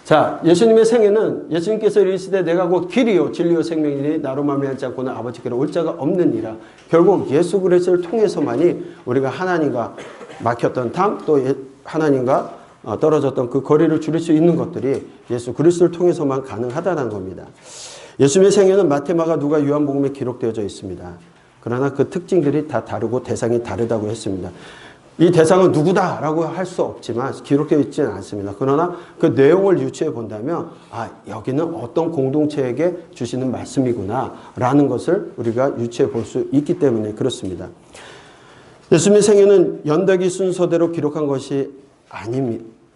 자, 예수님의 생애는 예수님께서 이르시되 내가 곧 길이요 진리요 생명이니 나로 말미암지 않고는 아버지께로 올 자가 없느니라. 결국 예수 그리스도를 통해서만이 우리가 하나님과 막혔던 담, 또 하나님과 떨어졌던 그 거리를 줄일 수 있는 것들이 예수 그리스도를 통해서만 가능하다는 겁니다. 예수님의 생애는 마태, 마가, 누가, 요한복음에 기록되어져 있습니다. 그러나 그 특징들이 다 다르고 대상이 다르다고 했습니다. 이 대상은 누구다라고 할 수 없지만 기록되어 있지는 않습니다. 그러나 그 내용을 유추해 본다면 여기는 어떤 공동체에게 주시는 말씀이구나 라는 것을 우리가 유추해 볼 수 있기 때문에 그렇습니다. 예수님의 생애는 연대기 순서대로 기록한 것이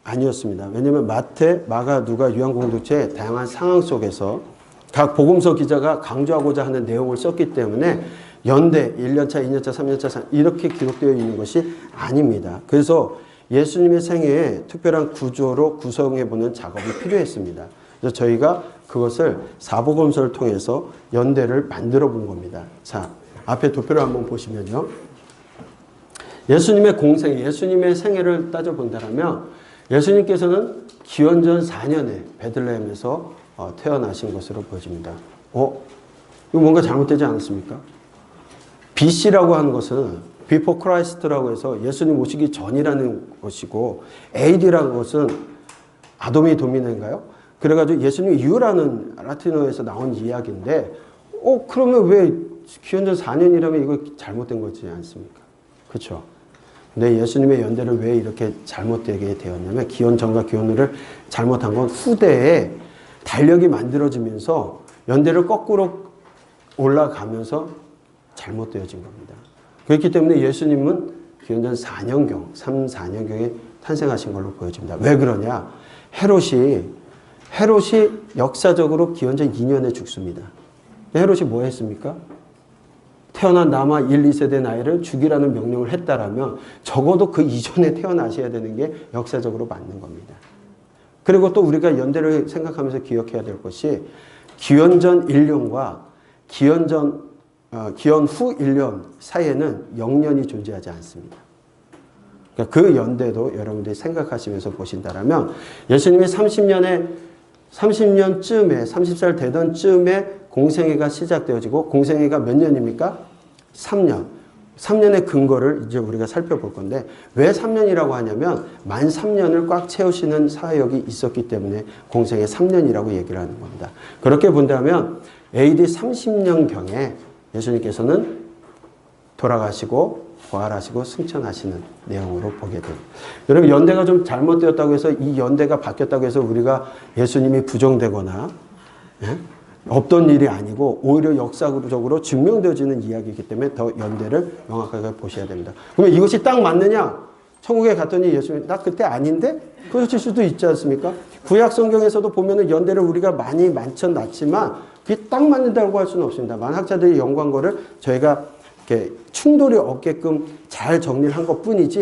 아니었습니다. 왜냐하면 마태, 마가, 누가, 요한 공동체의 다양한 상황 속에서 각 복음서 기자가 강조하고자 하는 내용을 썼기 때문에 연대, 1년차, 2년차, 3년차 이렇게 기록되어 있는 것이 아닙니다. 그래서 예수님의 생애에 특별한 구조로 구성해보는 작업이 필요했습니다. 그래서 저희가 그것을 사복음서를 통해서 연대를 만들어 본 겁니다. 자, 앞에 도표를 한번 보시면요. 예수님의 공생, 예수님의 생애를 따져본다면 예수님께서는 기원전 4년에 베들레헴에서 태어나신 것으로 보여집니다. 이거 뭔가 잘못되지 않았습니까? BC라고 하는 것은 Before Christ라고 해서 예수님 오시기 전이라는 것이고 AD라는 것은 아도미 도미네인가요? 그래가지고 예수님 이후라는 라틴어에서 나온 이야기인데 그러면 왜 기원전 4년이라면 이거 잘못된 거지 않습니까? 그렇죠? 근데 예수님의 연대를 왜 이렇게 잘못되게 되었냐면 기원전과 기원후를 잘못한 건 후대에 달력이 만들어지면서 연대를 거꾸로 올라가면서 잘못되어진 겁니다. 그렇기 때문에 예수님은 기원전 4년경, 3, 4년경에 탄생하신 걸로 보여집니다. 왜 그러냐? 헤롯이 역사적으로 기원전 2년에 죽습니다. 헤롯이 뭐 했습니까? 태어난 남아 1, 2세대 나이를 죽이라는 명령을 했다라면 적어도 그 이전에 태어나셔야 되는 게 역사적으로 맞는 겁니다. 그리고 또 우리가 연대를 생각하면서 기억해야 될 것이 기원전 1년과 기원 후 1년 사이에는 0년이 존재하지 않습니다. 그러니까 그 연대도 여러분들이 생각하시면서 보신다라면 예수님이 30년쯤에 30살 되던 쯤에 공생애가 시작되어지고 공생애가 몇 년입니까? 3년. 3년의 근거를 이제 우리가 살펴볼 건데 왜 3년이라고 하냐면 만 3년을 꽉 채우시는 사역이 있었기 때문에 공생애 3년이라고 얘기를 하는 겁니다. 그렇게 본다면 AD 30년경에 예수님께서는 돌아가시고 부활하시고 승천하시는 내용으로 보게 됩니다. 여러분 연대가 좀 잘못되었다고 해서 이 연대가 바뀌었다고 해서 우리가 예수님이 부정되거나 없던 일이 아니고 오히려 역사적으로 증명되어지는 이야기이기 때문에 더 연대를 명확하게 보셔야 됩니다. 그러면 이것이 딱 맞느냐? 천국에 갔더니 예수님 나 그때 아닌데? 그러실 수도 있지 않습니까? 구약 성경에서도 보면은 연대를 우리가 많이 만쳐놨지만 그게 딱 맞는다고 할 수는 없습니다. 만학자들이 연구한 거를 저희가 이렇게 충돌이 없게끔 잘 정리를 한 것뿐이지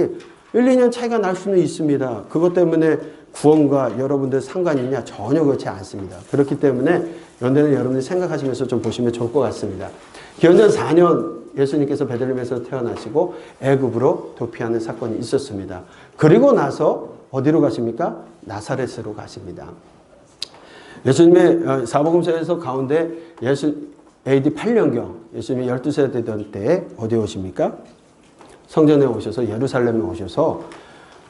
1, 2년 차이가 날 수는 있습니다. 그것 때문에 구원과 여러분들 상관이 있냐? 전혀 그렇지 않습니다. 그렇기 때문에 연대는 여러분들이 생각하시면서 좀 보시면 좋을 것 같습니다. 기원전 4년 예수님께서 베들레헴에서 태어나시고 애굽으로 도피하는 사건이 있었습니다. 그리고 나서 어디로 가십니까? 나사렛으로 가십니다. 예수님의 사복음서에서 가운데 AD 8년경 예수님이 12세 되던 때에 어디에 오십니까? 성전에 오셔서 예루살렘에 오셔서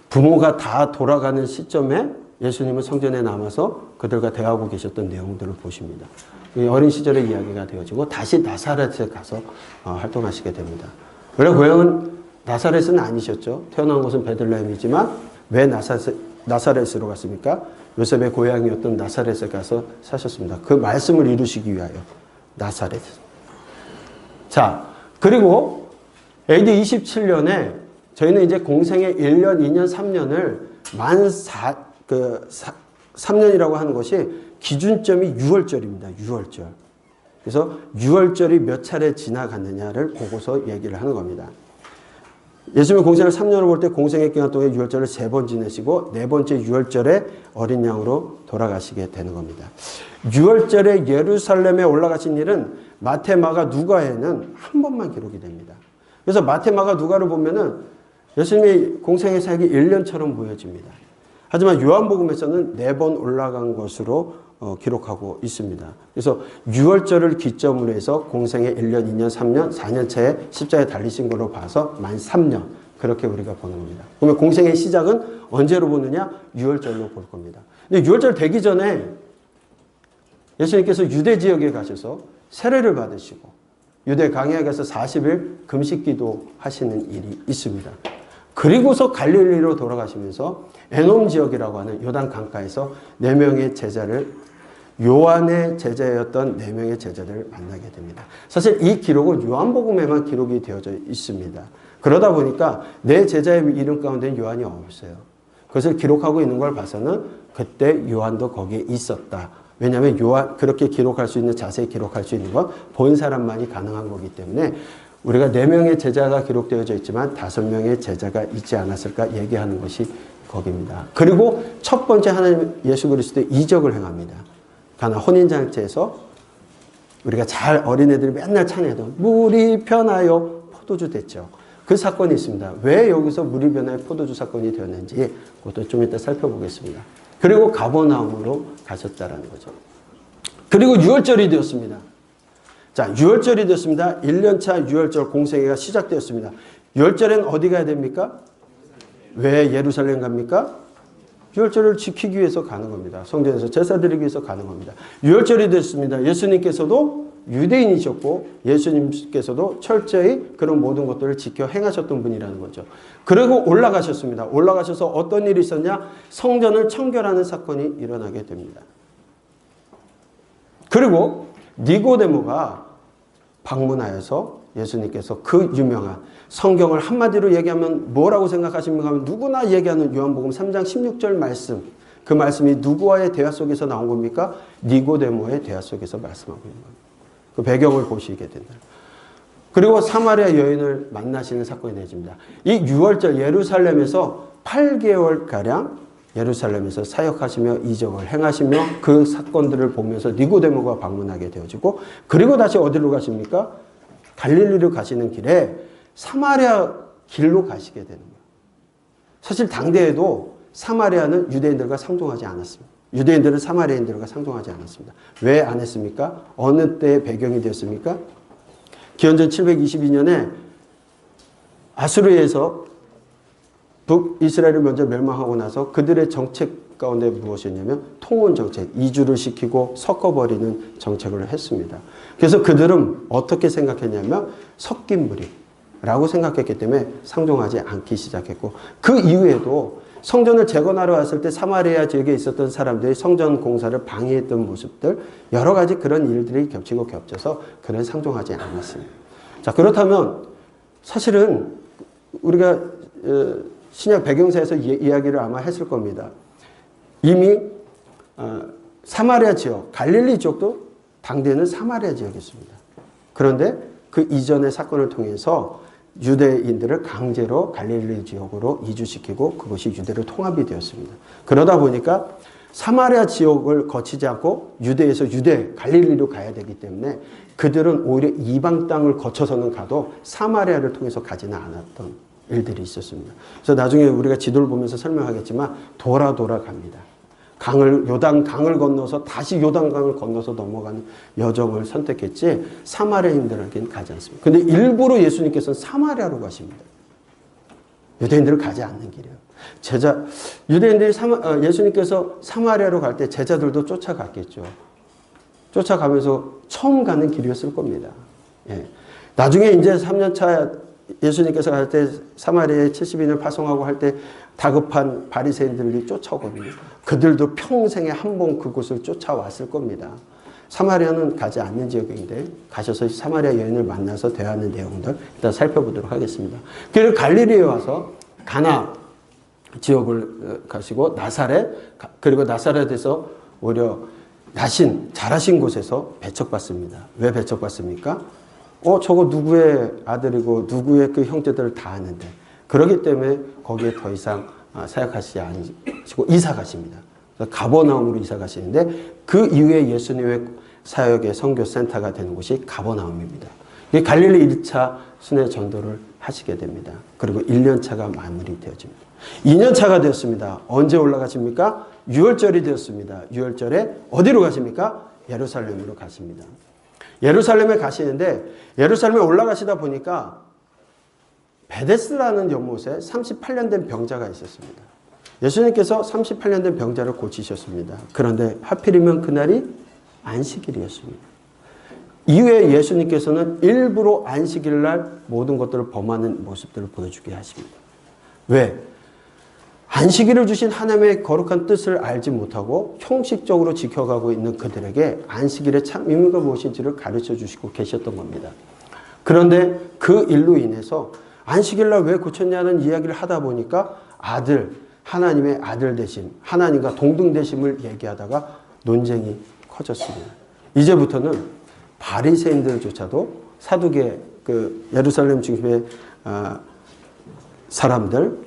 부모가 다 돌아가는 시점에 예수님은 성전에 남아서 그들과 대화하고 계셨던 내용들을 보십니다. 어린 시절의 이야기가 되어지고 다시 나사렛에 가서 활동하시게 됩니다. 원래 고향은 나사렛은 아니셨죠. 태어난 곳은 베들레헴이지만 왜 나사렛으로 갔습니까? 요셉의 고향이었던 나사렛에 가서 사셨습니다. 그 말씀을 이루시기 위하여 나사렛. 자, 그리고 AD 27년에 저희는 이제 공생의 1년, 2년, 3년을 3년이라고 하는 것이 기준점이 6월절입니다. 6월절. 그래서 6월절이 몇 차례 지나갔느냐를 보고서 얘기를 하는 겁니다. 예수님의 공생을 3년을 볼 때 공생의 기간 동안 6월절을 3번 지내시고 4번째 6월절에 어린 양으로 돌아가시게 되는 겁니다. 6월절에 예루살렘에 올라가신 일은 마태, 마가, 누가에는 한 번만 기록이 됩니다. 그래서 마태, 마가, 누가를 보면은 예수님의 공생의 사역이 1년처럼 보여집니다. 하지만 요한복음에서는 4번 올라간 것으로 기록하고 있습니다. 그래서 6월절을 기점으로 해서 공생의 1년, 2년, 3년, 4년 차에 십자가에 달리신 걸로 봐서 만 3년 그렇게 우리가 보는 겁니다. 그러면 공생의 시작은 언제로 보느냐? 6월절로 볼 겁니다. 근데 6월절 되기 전에 예수님께서 유대 지역에 가셔서 세례를 받으시고 유대 광야에 가서 40일 금식 기도하시는 일이 있습니다. 그리고서 갈릴리로 돌아가시면서 에놈 지역이라고 하는 요단 강가에서 4명의 제자를 요한의 제자였던 4명의 제자들을 만나게 됩니다. 사실 이 기록은 요한복음에만 기록이 되어져 있습니다. 그러다 보니까 내 제자의 이름 가운데는 요한이 없어요. 그것을 기록하고 있는 걸 봐서는 그때 요한도 거기에 있었다. 왜냐하면 요한 그렇게 기록할 수 있는 자세히 기록할 수 있는 건 본 사람만이 가능한 거기 때문에 우리가 4명의 제자가 기록되어져 있지만 5명의 제자가 있지 않았을까 얘기하는 것이 거기입니다. 그리고 첫 번째 하나님 예수 그리스도의 이적을 행합니다. 가나 혼인잔치에서 우리가 잘 어린애들이 맨날 찬양하던 물이 변하여 포도주 됐죠. 그 사건이 있습니다. 왜 여기서 물이 변하여 포도주 사건이 되었는지 그것도 좀 이따 살펴보겠습니다. 그리고 가버나움으로 가셨다라는 거죠. 그리고 6월절이 되었습니다. 자, 6월절이 되었습니다. 1년차 6월절 공생애가 시작되었습니다. 6월절엔 어디 가야 됩니까? 왜 예루살렘 갑니까? 6월절을 지키기 위해서 가는 겁니다. 성전에서 제사 드리기 위해서 가는 겁니다. 6월절이 됐습니다. 예수님께서도 유대인이셨고 예수님께서도 철저히 그런 모든 것들을 지켜 행하셨던 분이라는 거죠. 그리고 올라가셨습니다. 올라가셔서 어떤 일이 있었냐? 성전을 청결하는 사건이 일어나게 됩니다. 그리고 니고데모가 방문하여서 예수님께서 그 유명한 성경을 한마디로 얘기하면 뭐라고 생각하십니까? 하면 누구나 얘기하는 요한복음 3장 16절 말씀. 그 말씀이 누구와의 대화 속에서 나온 겁니까? 니고데모의 대화 속에서 말씀하고 있는 겁니다. 그 배경을 보시게 된다. 그리고 사마리아 여인을 만나시는 사건이 되어집니다. 이 6월절 예루살렘에서 8개월가량 예루살렘에서 사역하시며 이적을 행하시며 그 사건들을 보면서 니고데모가 방문하게 되어지고 그리고 다시 어디로 가십니까? 갈릴리로 가시는 길에 사마리아 길로 가시게 되는 거예요. 사실 당대에도 사마리아는 유대인들과 상종하지 않았습니다. 유대인들은 사마리아인들과 상종하지 않았습니다. 왜 안 했습니까? 어느 때의 배경이 되었습니까? 기원전 722년에 아수르에서 북이스라엘을 먼저 멸망하고 나서 그들의 정책 가운데 무엇이었냐면 통혼 정책, 이주를 시키고 섞어버리는 정책을 했습니다. 그래서 그들은 어떻게 생각했냐면 섞인 무리라고 생각했기 때문에 상종하지 않기 시작했고 그 이후에도 성전을 재건하러 왔을 때 사마리아 지역에 있었던 사람들이 성전 공사를 방해했던 모습들 여러 가지 그런 일들이 겹치고 겹쳐서 그는 상종하지 않았습니다. 자, 그렇다면 사실은 우리가 신약 배경사에서 이야기를 아마 했을 겁니다. 이미 사마리아 지역, 갈릴리 지역도 당대는 사마리아 지역이었습니다. 그런데 그 이전의 사건을 통해서 유대인들을 강제로 갈릴리 지역으로 이주시키고 그것이 유대로 통합이 되었습니다. 그러다 보니까 사마리아 지역을 거치지 않고 유대에서 갈릴리로 가야 되기 때문에 그들은 오히려 이방 땅을 거쳐서는 가도 사마리아를 통해서 가지는 않았던 일들이 있었습니다. 그래서 나중에 우리가 지도를 보면서 설명하겠지만 돌아 갑니다. 요단 강을 건너서 다시 요단 강을 건너서 넘어가는 여정을 선택했지 사마리아인들에게는 가지 않습니다. 근데 일부러 예수님께서는 사마리아로 가십니다. 유대인들은 가지 않는 길이에요. 유대인들이 예수님께서 사마리아로 갈 때 제자들도 쫓아갔겠죠. 쫓아가면서 처음 가는 길이었을 겁니다. 예. 나중에 이제 3년차 예수님께서 갈 때 사마리아에 70인을 파송하고 할 때 다급한 바리새인들이 쫓아오거든요. 그들도 평생에 한 번 그곳을 쫓아왔을 겁니다. 사마리아는 가지 않는 지역인데 가셔서 사마리아 여인을 만나서 대화하는 내용들 일단 살펴보도록 하겠습니다. 그리고 갈릴리에 와서 가나 지역을 가시고 나사렛 그리고 나사렛에서 오히려 자라신 곳에서 배척받습니다. 왜 배척받습니까? 저거 누구의 아들이고 누구의 그 형제들을 다 아는데 그렇기 때문에 거기에 더 이상 사역하시지 않으시고 이사 가십니다. 가버나움으로 이사 가시는데 그 이후에 예수님의 사역의 선교센터가 되는 곳이 가버나움입니다. 갈릴리 1차 순회 전도를 하시게 됩니다. 그리고 1년차가 마무리되어집니다. 2년 차가 되었습니다. 언제 올라가십니까? 6월절이 되었습니다. 6월절에 어디로 가십니까? 예루살렘으로 가십니다. 예루살렘에 가시는데 예루살렘에 올라가시다 보니까 베데스라는 연못에 38년 된 병자가 있었습니다. 예수님께서 38년 된 병자를 고치셨습니다. 그런데 하필이면 그날이 안식일이었습니다. 이후에 예수님께서는 일부러 안식일 날 모든 것들을 범하는 모습들을 보여주게 하십니다. 왜? 안식일을 주신 하나님의 거룩한 뜻을 알지 못하고 형식적으로 지켜가고 있는 그들에게 안식일의 참 의미가 무엇인지를 가르쳐 주시고 계셨던 겁니다. 그런데 그 일로 인해서 안식일 날 왜 고쳤냐는 이야기를 하다 보니까 하나님의 아들 되심, 하나님과 동등 되심을 얘기하다가 논쟁이 커졌습니다. 이제부터는 바리새인들조차도 사두개 예루살렘 중심의 사람들,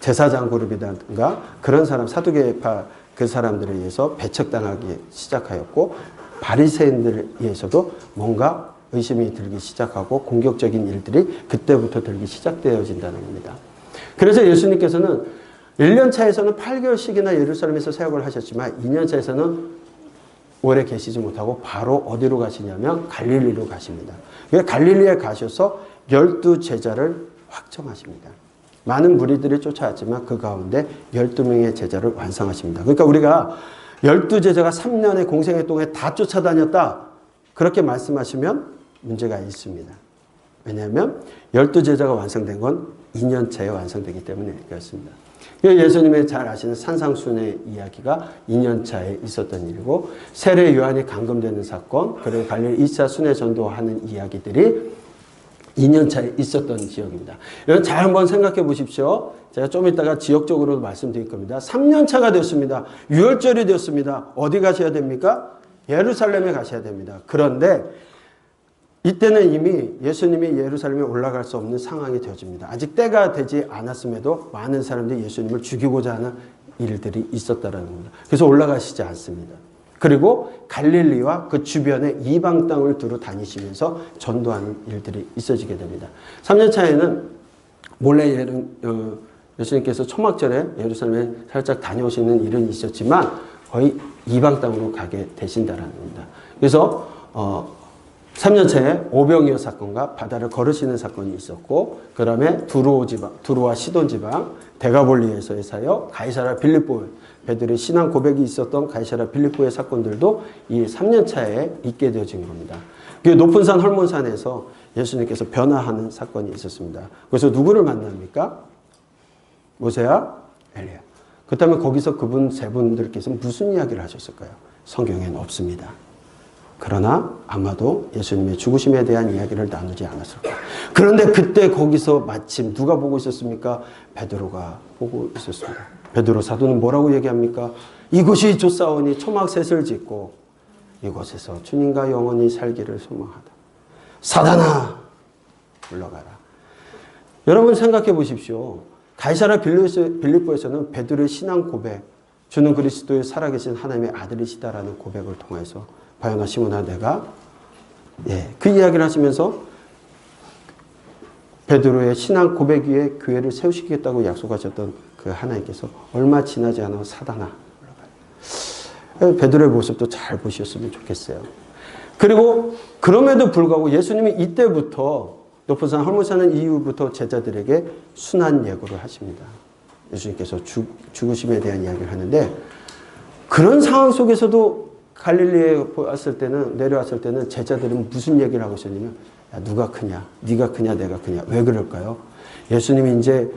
제사장 그룹이라든가 그런 사람, 사두개파 그 사람들에 의해서 배척당하기 시작하였고 바리새인들에 의해서도 뭔가 의심이 들기 시작하고 공격적인 일들이 그때부터 들기 시작되어진다는 겁니다. 그래서 예수님께서는 1년 차에서는 8개월씩이나 예루살렘에서 사역을 하셨지만 2년 차에서는 오래 계시지 못하고 바로 어디로 가시냐면 갈릴리로 가십니다. 갈릴리에 가셔서 12제자를 확정하십니다. 많은 무리들이 쫓아왔지만 그 가운데 12명의 제자를 완성하십니다. 그러니까 우리가 12제자가 3년의 공생애 동안에 다 쫓아다녔다 그렇게 말씀하시면 문제가 있습니다. 왜냐하면 12제자가 완성된 건 2년 차에 완성되기 때문에 그렇습니다. 예수님의 잘 아시는 산상수훈의 이야기가 2년 차에 있었던 일이고 세례 요한이 감금되는 사건, 그리고 갈릴리 2차 순회 전도하는 이야기들이 2년 차에 있었던 지역입니다. 여러분 잘 한번 생각해 보십시오. 제가 좀 이따가 지역적으로 말씀드릴 겁니다. 3년 차가 되었습니다. 6월절이 되었습니다. 어디 가셔야 됩니까? 예루살렘에 가셔야 됩니다. 그런데 이때는 이미 예수님이 예루살렘에 올라갈 수 없는 상황이 되어집니다. 아직 때가 되지 않았음에도 많은 사람들이 예수님을 죽이고자 하는 일들이 있었다는 겁니다. 그래서 올라가시지 않습니다. 그리고 갈릴리와 그 주변의 이방 땅을 두루 다니시면서 전도하는 일들이 있어지게 됩니다. 3년 차에는 몰래 예수님께서 초막절에 예루살렘에 살짝 다녀오시는 일은 있었지만 거의 이방 땅으로 가게 되신다는 겁니다. 그래서 3년 차에 오병이어 사건과 바다를 걸으시는 사건이 있었고 그 다음에 두로와 시돈 지방, 데가볼리에서의 사역, 가이사랴 빌립보, 베드로의 신앙 고백이 있었던 가이사랴 빌립보의 사건들도 이 3년 차에 있게 되어진 겁니다. 그 높은 산 헐몬산에서 예수님께서 변화하는 사건이 있었습니다. 그래서 누구를 만납니까? 모세와 엘리야. 그렇다면 거기서 그분 세 분들께서 무슨 이야기를 하셨을까요? 성경에는 없습니다. 그러나 아마도 예수님의 죽으심에 대한 이야기를 나누지 않았을까. 그런데 그때 거기서 마침 누가 보고 있었습니까? 베드로가 보고 있었습니다. 베드로 사도는 뭐라고 얘기합니까? 이곳이 좋사오니 초막셋을 짓고 이곳에서 주님과 영원히 살기를 소망하다. 사단아 물러가라. 여러분 생각해 보십시오. 가이사랴 빌립보에서는 베드로의 신앙 고백, 주는 그리스도의 살아계신 하나님의 아들이시다라는 고백을 통해서 바요나 시몬아 내가 그 이야기를 하시면서 베드로의 신앙 고백 위에 교회를 세우시겠다고 약속하셨던 그 하나님께서 얼마 지나지 않아 사단아 올라가요. 베드로의 모습도 잘 보셨으면 좋겠어요. 그리고 그럼에도 불구하고 예수님이 이때부터 높은 산 헐몬산은 이후부터 제자들에게 순한 예고를 하십니다. 예수님께서 죽으심에 대한 이야기를 하는데 그런 상황 속에서도 갈릴리에 내려왔을 때는 제자들은 무슨 얘기를 하고 있었냐면 야, 누가 크냐? 네가 크냐? 내가 크냐? 왜 그럴까요? 예수님께서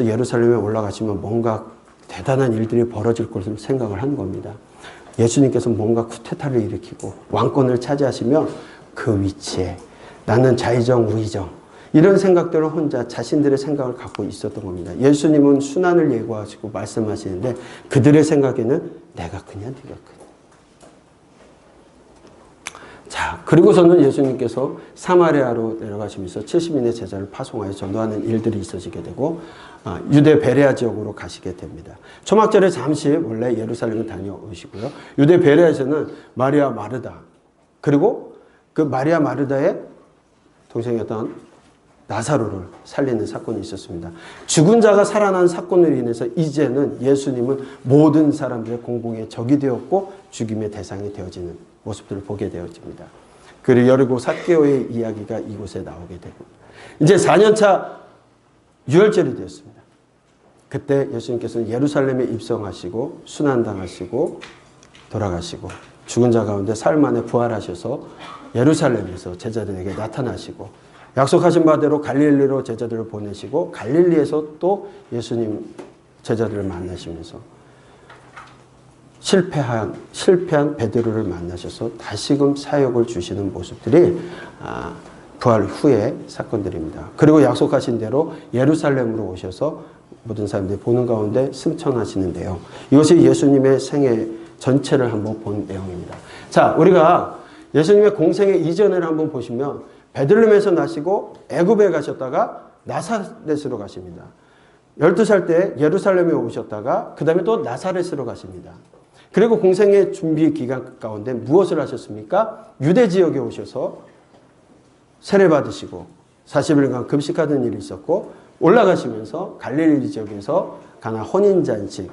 예루살렘에 올라가시면 뭔가 대단한 일들이 벌어질 것을 생각을 한 겁니다. 예수님께서 뭔가 쿠데타를 일으키고 왕권을 차지하시면 그 위치에 나는 자의정, 우의정 이런 생각들을 혼자 자신들의 생각을 갖고 있었던 겁니다. 예수님은 순환을 예고하시고 말씀하시는데 그들의 생각에는 내가 크냐 네가 크냐. 자, 그리고서는 예수님께서 사마리아로 내려가시면서 70인의 제자를 파송하여 전도하는 일들이 있어지게 되고 유대 베레아 지역으로 가시게 됩니다. 초막절에 잠시 원래 예루살렘을 다녀오시고요. 유대 베레아에서는 마리아 마르다 그리고 그 마리아 마르다의 동생이었던 나사로를 살리는 사건이 있었습니다. 죽은 자가 살아난 사건으로 인해서 이제는 예수님은 모든 사람들의 공공의 적이 되었고 죽임의 대상이 되어지는 모습들을 보게 되어집니다. 그리고 여리고 삭개오의 이야기가 이곳에 나오게 되고 이제 4년차 유월절이 되었습니다. 그때 예수님께서는 예루살렘에 입성하시고 순환당하시고 돌아가시고 죽은 자 가운데 사흘 만에 부활하셔서 예루살렘에서 제자들에게 나타나시고 약속하신 바대로 갈릴리로 제자들을 보내시고 갈릴리에서 또 예수님 제자들을 만나시면서 실패한 베드로를 만나셔서 다시금 사역을 주시는 모습들이 부활 후의 사건들입니다. 그리고 약속하신 대로 예루살렘으로 오셔서 모든 사람들이 보는 가운데 승천하시는데요. 이것이 예수님의 생애 전체를 한번 본 내용입니다. 자, 우리가 예수님의 공생애 이전을 한번 보시면 베들레헴에서 나시고 애굽에 가셨다가 나사렛으로 가십니다. 12살 때 예루살렘에 오셨다가 그 다음에 또 나사렛으로 가십니다. 그리고 공생애 준비 기간 가운데 무엇을 하셨습니까? 유대 지역에 오셔서 세례 받으시고 40일간 금식하던 일이 있었고 올라가시면서 갈릴리 지역에서 가나 혼인잔치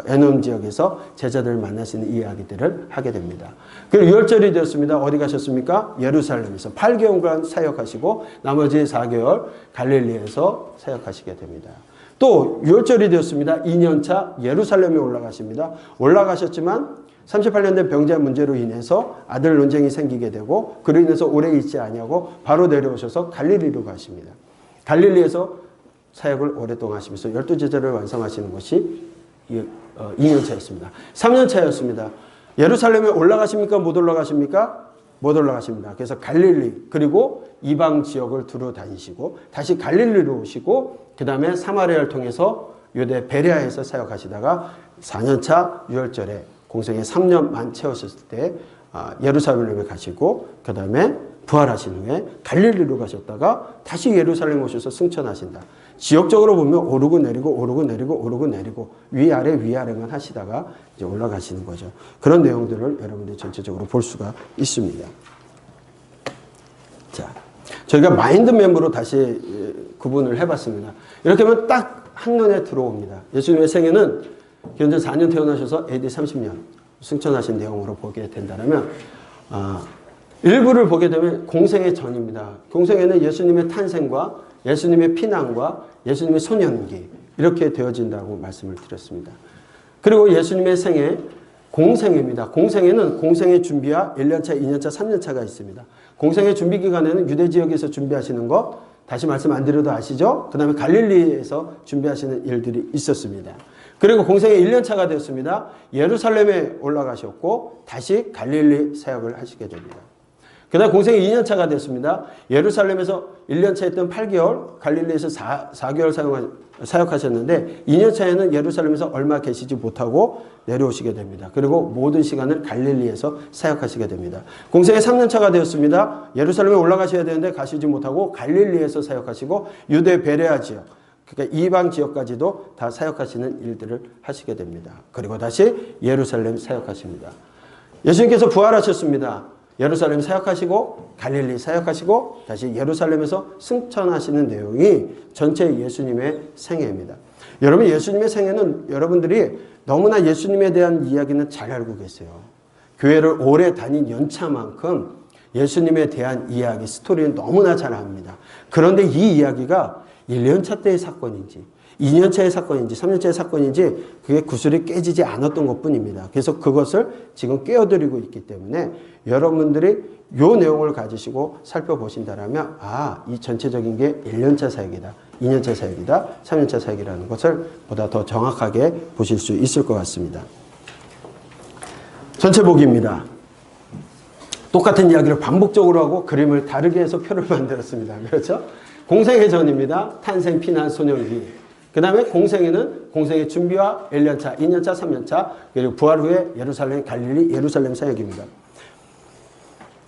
에놈 지역에서 제자들을 만나시는 이야기들을 하게 됩니다. 그리고 유월절이 되었습니다. 어디 가셨습니까? 예루살렘에서 8개월간 사역하시고 나머지 4개월 갈릴리에서 사역하시게 됩니다. 또 유월절이 되었습니다. 2년차 예루살렘에 올라가십니다. 올라가셨지만 38년 된 병자 문제로 인해서 아들 논쟁이 생기게 되고 그로 인해서 오래 있지 아니하고 바로 내려오셔서 갈릴리로 가십니다. 갈릴리에서 사역을 오랫동안 하시면서 12제자를 완성하시는 것이 2년차였습니다. 3년차였습니다. 예루살렘에 올라가십니까? 못 올라가십니까? 못 올라가십니다. 그래서 갈릴리 그리고 이방 지역을 두루 다니시고 다시 갈릴리로 오시고 그 다음에 사마리아를 통해서 유대 베레아에서 사역하시다가 4년차 유월절에 공생애 3년 만 채우셨을 때 예루살렘에 가시고 그 다음에 부활하신 후에 갈릴리로 가셨다가 다시 예루살렘 오셔서 승천하신다. 지역적으로 보면 오르고 내리고 오르고 내리고 오르고 내리고 위아래만 하시다가 이제 올라가시는 거죠. 그런 내용들을 여러분들이 전체적으로 볼 수가 있습니다. 자, 저희가 마인드맵으로 다시 구분을 해봤습니다. 이렇게 하면 딱 한눈에 들어옵니다. 예수님의 생애는 현재 4년 태어나셔서 AD 30년 승천하신 내용으로 보게 된다면 일부를 보게 되면 공생애 전입니다. 공생애는 예수님의 탄생과 예수님의 피난과 예수님의 소년기 이렇게 되어진다고 말씀을 드렸습니다. 그리고 예수님의 생애 공생애입니다. 공생애는 공생애 준비와 1년차, 2년차, 3년차가 있습니다. 공생애 준비 기간에는 유대 지역에서 준비하시는 것 다시 말씀 안 드려도 아시죠? 그 다음에 갈릴리에서 준비하시는 일들이 있었습니다. 그리고 공생애 1년차가 되었습니다. 예루살렘에 올라가셨고 다시 갈릴리 사역을 하시게 됩니다. 그 다음 공생애 2년차가 됐습니다. 예루살렘에서 1년차 했던 8개월, 갈릴리에서 4개월 사역하셨는데 2년차에는 예루살렘에서 얼마 계시지 못하고 내려오시게 됩니다. 그리고 모든 시간을 갈릴리에서 사역하시게 됩니다. 공생애 3년차가 되었습니다. 예루살렘에 올라가셔야 되는데 가시지 못하고 갈릴리에서 사역하시고 유대 베레아 지역, 그러니까 이방 지역까지도 다 사역하시는 일들을 하시게 됩니다. 그리고 다시 예루살렘 사역하십니다. 예수님께서 부활하셨습니다. 예루살렘 사역하시고 갈릴리 사역하시고 다시 예루살렘에서 승천하시는 내용이 전체 예수님의 생애입니다. 여러분 예수님의 생애는 여러분들이 너무나 예수님에 대한 이야기는 잘 알고 계세요. 교회를 오래 다닌 연차만큼 예수님에 대한 이야기, 스토리는 너무나 잘 압니다. 그런데 이 이야기가 1년차 때의 사건인지 2년차의 사건인지 3년차의 사건인지 그게 구슬이 깨지지 않았던 것뿐입니다. 그래서 그것을 지금 깨어드리고 있기 때문에 여러분들이 이 내용을 가지시고 살펴보신다면 이 전체적인 게 1년차 사역이다, 2년차 사역이다, 3년차 사역이라는 것을 보다 더 정확하게 보실 수 있을 것 같습니다. 전체 보기입니다. 똑같은 이야기를 반복적으로 하고 그림을 다르게 해서 표를 만들었습니다. 그렇죠? 공생애 전입니다. 탄생, 피난, 소년기. 그 다음에 공생애는 공생애 준비와 1년차, 2년차, 3년차 그리고 부활 후에 예루살렘, 갈릴리, 예루살렘 사역입니다.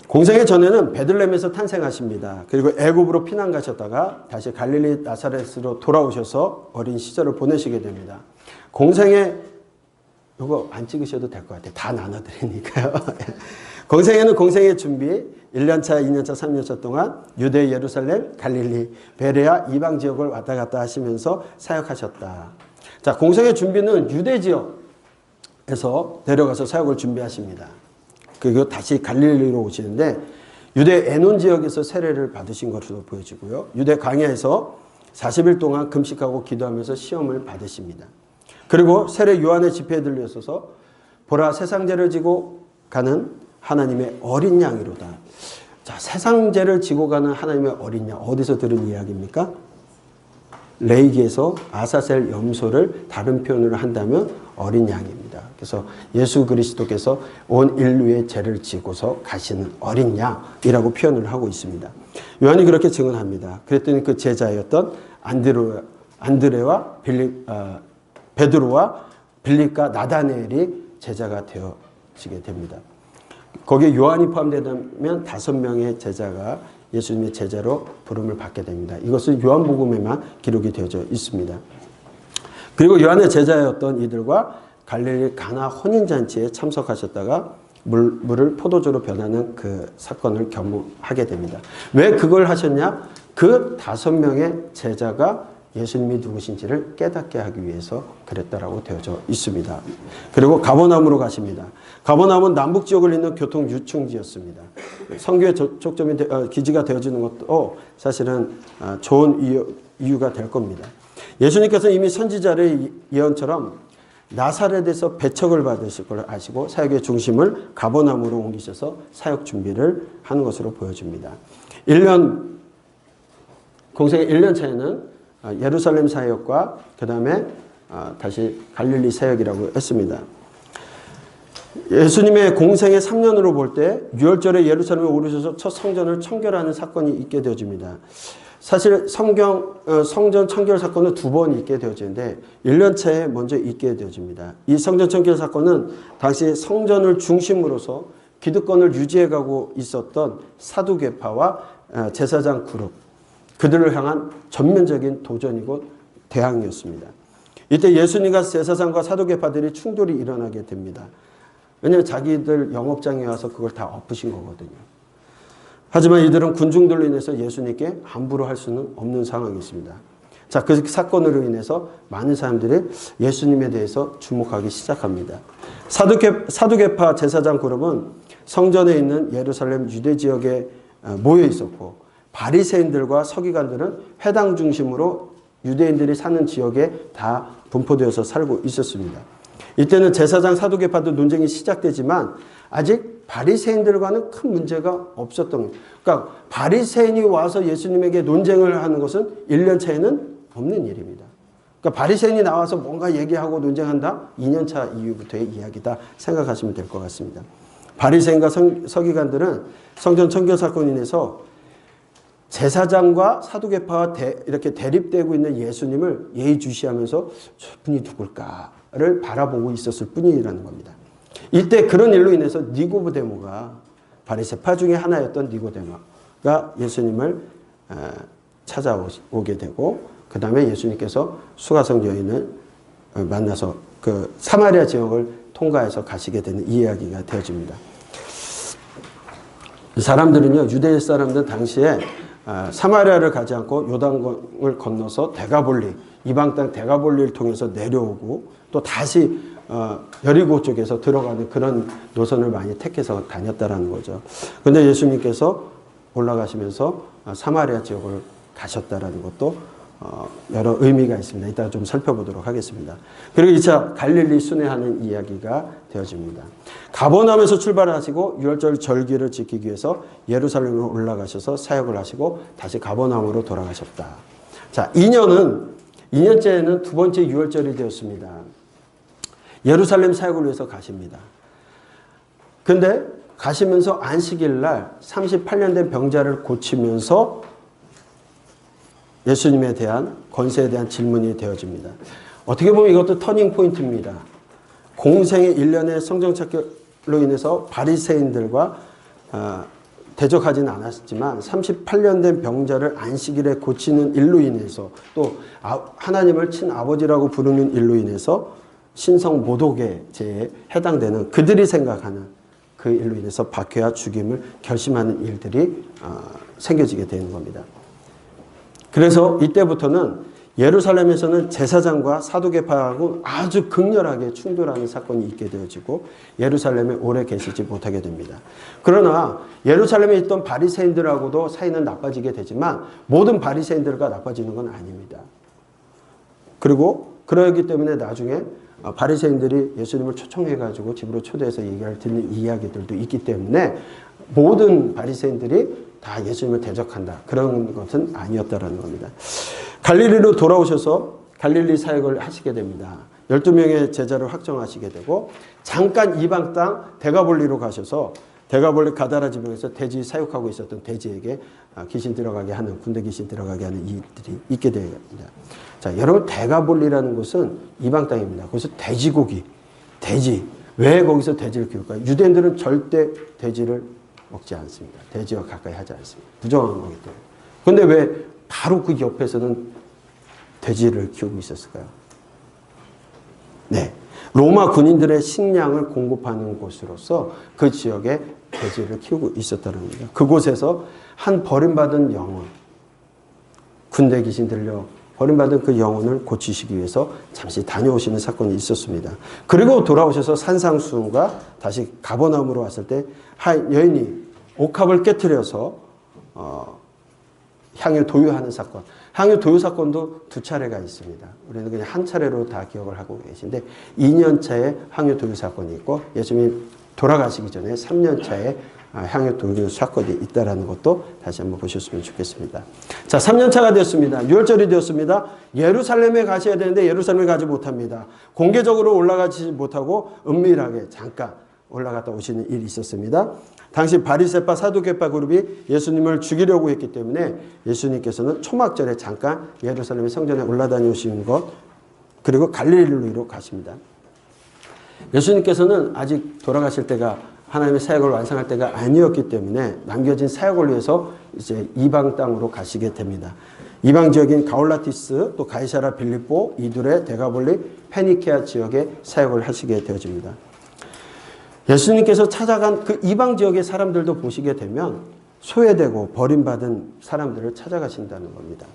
공생애 전에는 베들레헴에서 탄생하십니다. 그리고 애굽으로 피난 가셨다가 다시 갈릴리 나사렛으로 돌아오셔서 어린 시절을 보내시게 됩니다. 공생애 이거 안 찍으셔도 될 것 같아요. 다 나눠드리니까요. 공생애는 공생의 준비 1년차, 2년차, 3년차 동안 유대, 예루살렘, 갈릴리, 베레아, 이방 지역을 왔다 갔다 하시면서 사역하셨다. 자, 공생의 준비는 유대 지역에서 내려가서 사역을 준비하십니다. 그리고 다시 갈릴리로 오시는데 유대 에논 지역에서 세례를 받으신 것으로 보여지고요. 유대 광야에서 40일 동안 금식하고 기도하면서 시험을 받으십니다. 그리고 세례 요한의 집회에 들려서서 보라 세상 죄를 지고 가는 하나님의 어린 양이로다. 자, 세상 죄를 지고 가는 하나님의 어린 양, 어디서 들은 이야기입니까? 레위기에서 아사셀 염소를 다른 표현으로 한다면 어린 양입니다. 그래서 예수 그리스도께서 온 인류의 죄를 지고서 가시는 어린 양이라고 표현을 하고 있습니다. 요한이 그렇게 증언합니다. 그랬더니 그 제자였던 안드레와 베드로와 빌립과 나다네엘이 제자가 되어지게 됩니다. 거기에 요한이 포함되면 5명의 제자가 예수님의 제자로 부름을 받게 됩니다. 이것은 요한복음에만 기록이 되어져 있습니다. 그리고 요한의 제자였던 이들과 갈릴리 가나 혼인잔치에 참석하셨다가 물을 포도주로 변하는 그 사건을 경험하게 됩니다. 왜 그걸 하셨냐? 그 5명의 제자가 예수님이 누구신지를 깨닫게 하기 위해서 그랬다라고 되어져 있습니다. 그리고 가버나움으로 가십니다. 가버나움은 남북 지역을 잇는 교통 유충지였습니다. 선교의 초점이 기지가 되어지는 것도 사실은 좋은 이유가 될 겁니다. 예수님께서 이미 선지자의 예언처럼 나사렛에서 배척을 받으실 걸 아시고 사역의 중심을 가버나움으로 옮기셔서 사역 준비를 하는 것으로 보여집니다. 공생의 1년 차에는 예루살렘 사역과 그 다음에 다시 갈릴리 사역이라고 했습니다. 예수님의 공생의 3년으로 볼 때 6월절에 예루살렘에 오르셔서 첫 성전을 청결하는 사건이 있게 되어집니다. 사실 성전 청결 사건은 2번 있게 되어지는데 1년 차에 먼저 있게 되어집니다. 이 성전 청결 사건은 당시 성전을 중심으로서 기득권을 유지해가고 있었던 사두개파와 제사장 그룹, 그들을 향한 전면적인 도전이고 대항이었습니다. 이때 예수님과 제사장과 사두개파들이 충돌이 일어나게 됩니다. 왜냐하면 자기들 영업장에 와서 그걸 다 엎으신 거거든요. 하지만 이들은 군중들로 인해서 예수님께 함부로 할 수는 없는 상황이 있습니다. 자, 그 사건으로 인해서 많은 사람들이 예수님에 대해서 주목하기 시작합니다. 사두개파 제사장 그룹은 성전에 있는 예루살렘 유대 지역에 모여 있었고 바리새인들과 서기관들은 회당 중심으로 유대인들이 사는 지역에 다 분포되어서 살고 있었습니다. 이때는 제사장 사두개파도 논쟁이 시작되지만 아직 바리새인들과는 큰 문제가 없었던 거예요. 그러니까 바리새인이 와서 예수님에게 논쟁을 하는 것은 1년 차에는 없는 일입니다. 그러니까 바리새인이 나와서 뭔가 얘기하고 논쟁한다? 2년 차 이후부터의 이야기다 생각하시면 될 것 같습니다. 바리새인과 서기관들은 성전 청결 사건으로 인해서 제사장과 사두개파와 이렇게 대립되고 있는 예수님을 예의주시하면서 저분이 누굴까를 바라보고 있었을 뿐이라는 겁니다. 이때 그런 일로 인해서 니고데모가 바리새파 중에 하나였던 니고데모가 예수님을 찾아오게 되고 그 다음에 예수님께서 수가성 여인을 만나서 그 사마리아 지역을 통과해서 가시게 되는 이야기가 되어집니다. 사람들은요, 유대 사람들 당시에 사마리아를 가지 않고 요단강을 건너서 대가볼리, 이방 땅 대가볼리를 통해서 내려오고 또 다시 여리고 쪽에서 들어가는 그런 노선을 많이 택해서 다녔다라는 거죠. 그런데 예수님께서 올라가시면서 사마리아 지역을 가셨다라는 것도 여러 의미가 있습니다. 이따가 좀 살펴보도록 하겠습니다. 그리고 2차 갈릴리 순회하는 이야기가 되어집니다. 가버나움에서 출발하시고 6월절 절기를 지키기 위해서 예루살렘으로 올라가셔서 사역을 하시고 다시 가버나움으로 돌아가셨다. 자, 2년째에는 두 번째 6월절이 되었습니다. 예루살렘 사역을 위해서 가십니다. 근데 가시면서 안식일 날 38년 된 병자를 고치면서 예수님에 대한 권세에 대한 질문이 되어집니다. 어떻게 보면 이것도 터닝 포인트입니다. 공생의 1년의 성전 청결로 인해서 바리새인들과 대적하지는 않았지만 38년 된 병자를 안식일에 고치는 일로 인해서 또 하나님을 친아버지라고 부르는 일로 인해서 신성 모독의 죄에 해당되는 그들이 생각하는 그 일로 인해서 박해와 죽임을 결심하는 일들이 생겨지게 되는 겁니다. 그래서 이때부터는 예루살렘에서는 제사장과 사두개파하고 아주 극렬하게 충돌하는 사건이 있게 되어지고 예루살렘에 오래 계시지 못하게 됩니다. 그러나 예루살렘에 있던 바리새인들하고도 사이는 나빠지게 되지만 모든 바리새인들과 나빠지는 건 아닙니다. 그리고 그러기 때문에 나중에 바리새인들이 예수님을 초청해가지고 집으로 초대해서 얘기를 듣는 이야기들도 있기 때문에 모든 바리새인들이 다 예수님을 대적한다. 그런 것은 아니었다라는 겁니다. 갈릴리로 돌아오셔서 갈릴리 사역을 하시게 됩니다. 12명의 제자를 확정하시게 되고 잠깐 이방 땅 데가볼리로 가셔서 데가볼리 가다라 지방에서 돼지 사육하고 있었던 돼지에게 귀신 들어가게 하는 군대 귀신 들어가게 하는 일들이 있게 됩니다. 자, 여러분 데가볼리라는 곳은 이방 땅입니다. 거기서 돼지고기, 돼지. 왜 거기서 돼지를 키울까요? 유대인들은 절대 돼지를 먹지 않습니다. 돼지와 가까이 하지 않습니다. 부정한 거기 때문에. 그런데 왜 바로 그 옆에서는 돼지를 키우고 있었을까요? 네. 로마 군인들의 식량을 공급하는 곳으로서 그 지역에 돼지를 키우고 있었다는 겁니다. 그곳에서 한 버림받은 영혼, 군대 귀신 들려 버림받은 그 영혼을 고치시기 위해서 잠시 다녀오시는 사건이 있었습니다. 그리고 돌아오셔서 산상수훈과 다시 가버나움으로 왔을 때 여인이 옥합을 깨트려서 향유 도유하는 사건. 향유 도유 사건도 두 차례가 있습니다. 우리는 그냥 한 차례로 다 기억을 하고 계신데 2년 차에 향유 도유 사건이 있고 예수님이 돌아가시기 전에 3년 차에 향유 도유 사건이 있다는 것도 다시 한번 보셨으면 좋겠습니다. 자, 3년 차가 되었습니다. 6월절이 되었습니다. 예루살렘에 가셔야 되는데 예루살렘에 가지 못합니다. 공개적으로 올라가지 못하고 은밀하게 잠깐 올라갔다 오시는 일이 있었습니다. 당시 바리새파 사두개파 그룹이 예수님을 죽이려고 했기 때문에 예수님께서는 초막절에 잠깐 예루살렘 성전에 올라다니시는 것 그리고 갈릴리로 가십니다. 예수님께서는 아직 돌아가실 때가 하나님의 사역을 완성할 때가 아니었기 때문에 남겨진 사역을 위해서 이제 이방 땅으로 가시게 됩니다. 이방 지역인 가올라티스 또 가이사라 빌립보 이두레 데가볼리 페니케아 지역에 사역을 하시게 되어집니다. 예수님께서 찾아간 그 이방 지역의 사람들도 보시게 되면 소외되고 버림받은 사람들을 찾아가신다는 겁니다.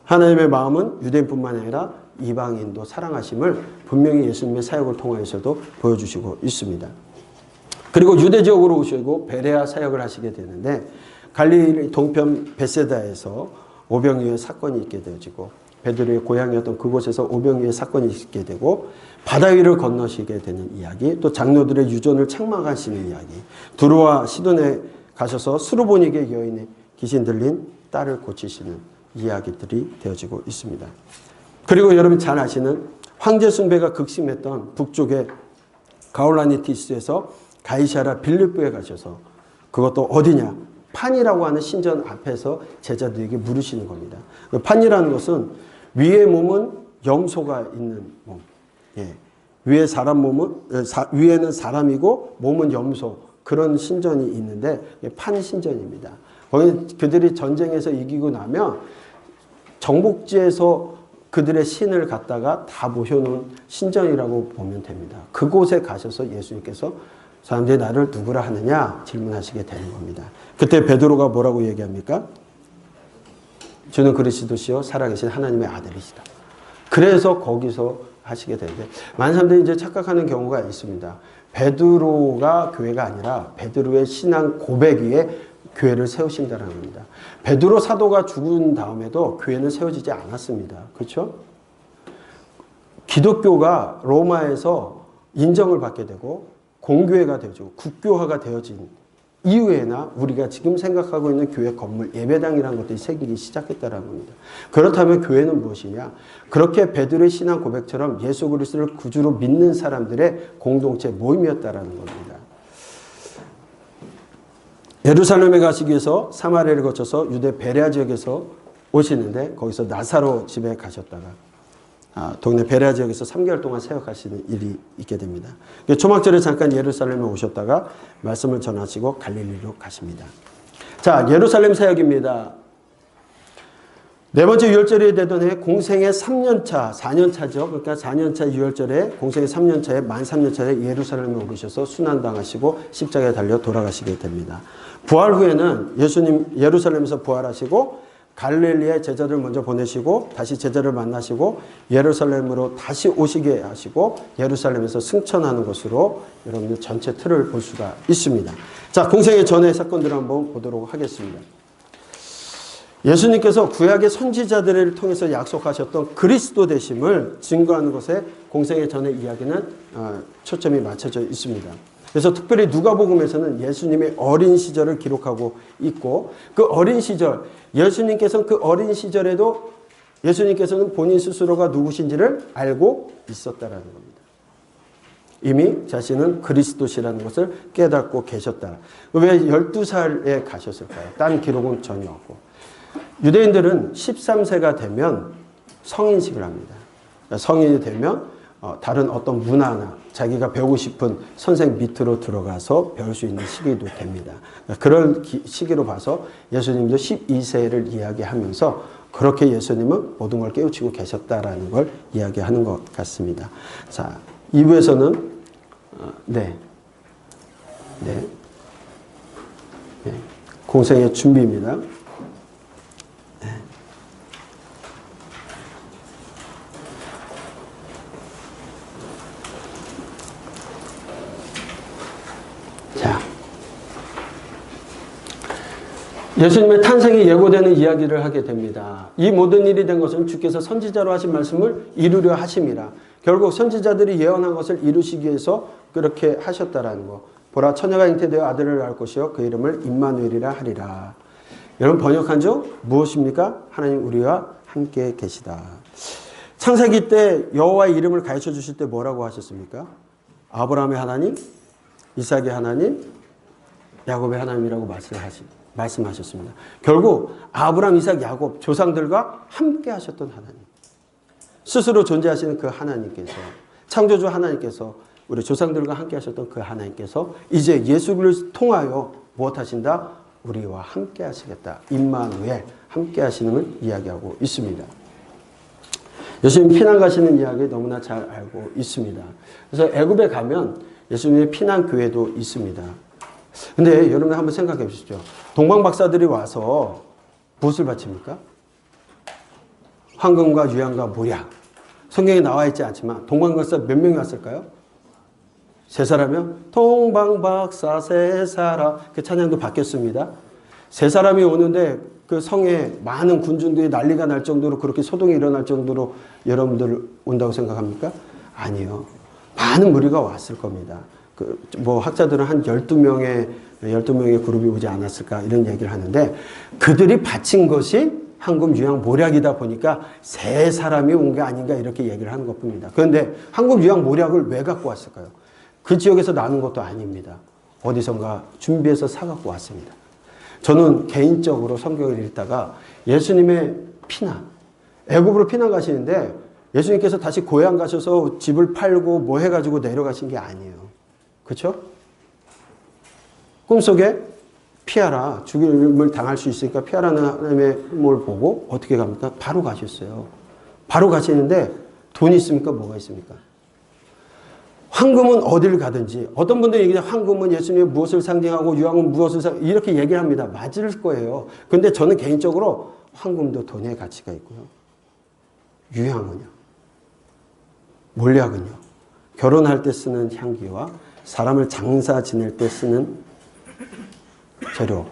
하나님의 마음은 유대인뿐만 아니라 이방인도 사랑하심을 분명히 예수님의 사역을 통하여서도 보여주시고 있습니다. 그리고 유대 지역으로 오시고 베레아 사역을 하시게 되는데 갈릴리 동편 베세다에서 오병이어의 사건이 있게 되어지고 베드로의 고향이었던 그곳에서 오병이어의 사건이 있게 되고 바다 위를 건너시게 되는 이야기, 또 장로들의 유전을 책망하시는 이야기, 두로와 시돈에 가셔서 스루보니게 여인의 귀신 들린 딸을 고치시는 이야기들이 되어지고 있습니다. 그리고 여러분 잘 아시는 황제 숭배가 극심했던 북쪽의 가올라니티스에서 가이사라 빌립보에 가셔서 그것도 어디냐? 판이라고 하는 신전 앞에서 제자들에게 물으시는 겁니다. 판이라는 것은 위의 몸은 염소가 있는 몸. 예. 위에 사람 몸은 위에는 사람이고 몸은 염소 그런 신전이 있는데 판 신전입니다. 거기 그들이 전쟁에서 이기고 나면 정복지에서 그들의 신을 갖다가 다 모셔놓은 신전이라고 보면 됩니다. 그곳에 가셔서 예수님께서 사람들이 나를 누구라 하느냐 질문하시게 되는 겁니다. 그때 베드로가 뭐라고 얘기합니까? 주는 그리스도시요 살아계신 하나님의 아들이시다. 그래서 거기서 하시게 되는데 많은 사람들이 이제 착각하는 경우가 있습니다. 베드로가 교회가 아니라 베드로의 신앙 고백 위에 교회를 세우신다는 겁니다. 베드로 사도가 죽은 다음에도 교회는 세워지지 않았습니다. 그렇죠? 기독교가 로마에서 인정을 받게 되고 공교회가 되어지고 국교화가 되어진 이후에나 우리가 지금 생각하고 있는 교회 건물 예배당이라는 것들이 생기기 시작했다는 겁니다. 그렇다면 교회는 무엇이냐? 그렇게 베드로의 신앙 고백처럼 예수 그리스도를 구주로 믿는 사람들의 공동체 모임이었다는 겁니다. 예루살렘에 가시기 위해서 사마리아를 거쳐서 유대 베레아 지역에서 오시는데 거기서 나사로 집에 가셨다가 동네 베레아 지역에서 3개월 동안 사역하시는 일이 있게 됩니다. 초막절에 잠깐 예루살렘에 오셨다가 말씀을 전하시고 갈릴리로 가십니다. 자, 예루살렘 사역입니다. 네 번째 유월절이 되던 해 공생의 3년차, 4년차죠. 그러니까 4년차 유월절에 공생의 3년차에 만 3년차에 예루살렘에 오르셔서 순환당하시고 십자가에 달려 돌아가시게 됩니다. 부활 후에는 예수님 예루살렘에서 부활하시고 갈릴리에 제자를 먼저 보내시고 다시 제자를 만나시고 예루살렘으로 다시 오시게 하시고 예루살렘에서 승천하는 것으로 여러분들 전체 틀을 볼 수가 있습니다. 자, 공생의 전의 사건들을 한번 보도록 하겠습니다. 예수님께서 구약의 선지자들을 통해서 약속하셨던 그리스도 되심을 증거하는 것에 공생의 전의 이야기는 초점이 맞춰져 있습니다. 그래서 특별히 누가복음에서는 예수님의 어린 시절을 기록하고 있고 그 어린 시절, 예수님께서는 그 어린 시절에도 예수님께서는 본인 스스로가 누구신지를 알고 있었다라는 겁니다. 이미 자신은 그리스도시라는 것을 깨닫고 계셨다. 왜 12살에 가셨을까요? 딴 기록은 전혀 없고. 유대인들은 13세가 되면 성인식을 합니다. 성인이 되면 다른 어떤 문화나 자기가 배우고 싶은 선생 밑으로 들어가서 배울 수 있는 시기도 됩니다. 그런 시기로 봐서 예수님도 12세를 이야기하면서 그렇게 예수님은 모든 걸 깨우치고 계셨다라는 걸 이야기하는 것 같습니다. 자, 2부에서는 공생의 준비입니다. 예수님의 탄생이 예고되는 이야기를 하게 됩니다. 이 모든 일이 된 것은 주께서 선지자로 하신 말씀을 이루려 하심이라. 결국 선지자들이 예언한 것을 이루시기 위해서 그렇게 하셨다라는 거. 보라 처녀가 잉태되어 아들을 낳을 것이요 그 이름을 임마누엘이라 하리라. 여러분 번역한 중 무엇입니까? 하나님 우리와 함께 계시다. 창세기 때 여호와의 이름을 가르쳐 주실 때 뭐라고 하셨습니까? 아브라함의 하나님, 이삭의 하나님, 야곱의 하나님이라고 말씀하셨습니다. 결국 아브라함, 이삭, 야곱 조상들과 함께 하셨던 하나님, 스스로 존재하시는 그 하나님께서, 창조주 하나님께서 우리 조상들과 함께 하셨던 그 하나님께서 이제 예수 그리스도를 통하여 무엇 하신다? 우리와 함께 하시겠다. 임마누엘, 함께 하시는 걸 이야기하고 있습니다. 예수님 피난 가시는 이야기 너무나 잘 알고 있습니다. 그래서 애굽에 가면 예수님의 피난 교회도 있습니다. 근데 여러분 한번 생각해 보시죠. 동방 박사들이 와서 무엇을 바칩니까? 황금과 유향과 모략. 성경에 나와 있지 않지만 동방 박사 몇 명이 왔을까요? 세 사람이요? 동방 박사 세 사람. 그 찬양도 바뀌었습니다. 세 사람이 오는데 그 성에 많은 군중들이 난리가 날 정도로 그렇게 소동이 일어날 정도로 여러분들 온다고 생각합니까? 아니요. 많은 무리가 왔을 겁니다. 학자들은 한 12명의 그룹이 오지 않았을까 이런 얘기를 하는데 그들이 바친 것이 황금, 유향, 모략이다 보니까 세 사람이 온 게 아닌가 이렇게 얘기를 하는 것 뿐입니다. 그런데 황금, 유향, 모략을 왜 갖고 왔을까요? 그 지역에서 나는 것도 아닙니다. 어디선가 준비해서 사갖고 왔습니다. 저는 개인적으로 성경을 읽다가 예수님의 피난, 애굽으로 피난 가시는데 예수님께서 다시 고향 가셔서 집을 팔고 뭐 해가지고 내려가신 게 아니에요. 그렇죠? 꿈속에 피하라, 죽임을 당할 수 있으니까 피하라는 하나님의 뭘 보고 어떻게 갑니까? 바로 가셨어요. 바로 가시는데 돈이 있습니까? 뭐가 있습니까? 황금은 어디를 가든지 어떤 분들이 얘기해요. 황금은 예수님의 무엇을 상징하고 유황은 무엇을 이렇게 얘기합니다. 맞을 거예요. 근데 저는 개인적으로 황금도 돈의 가치가 있고요. 유향은요. 몰약은요. 결혼할 때 쓰는 향기와 사람을 장사 지낼 때 쓰는 재료.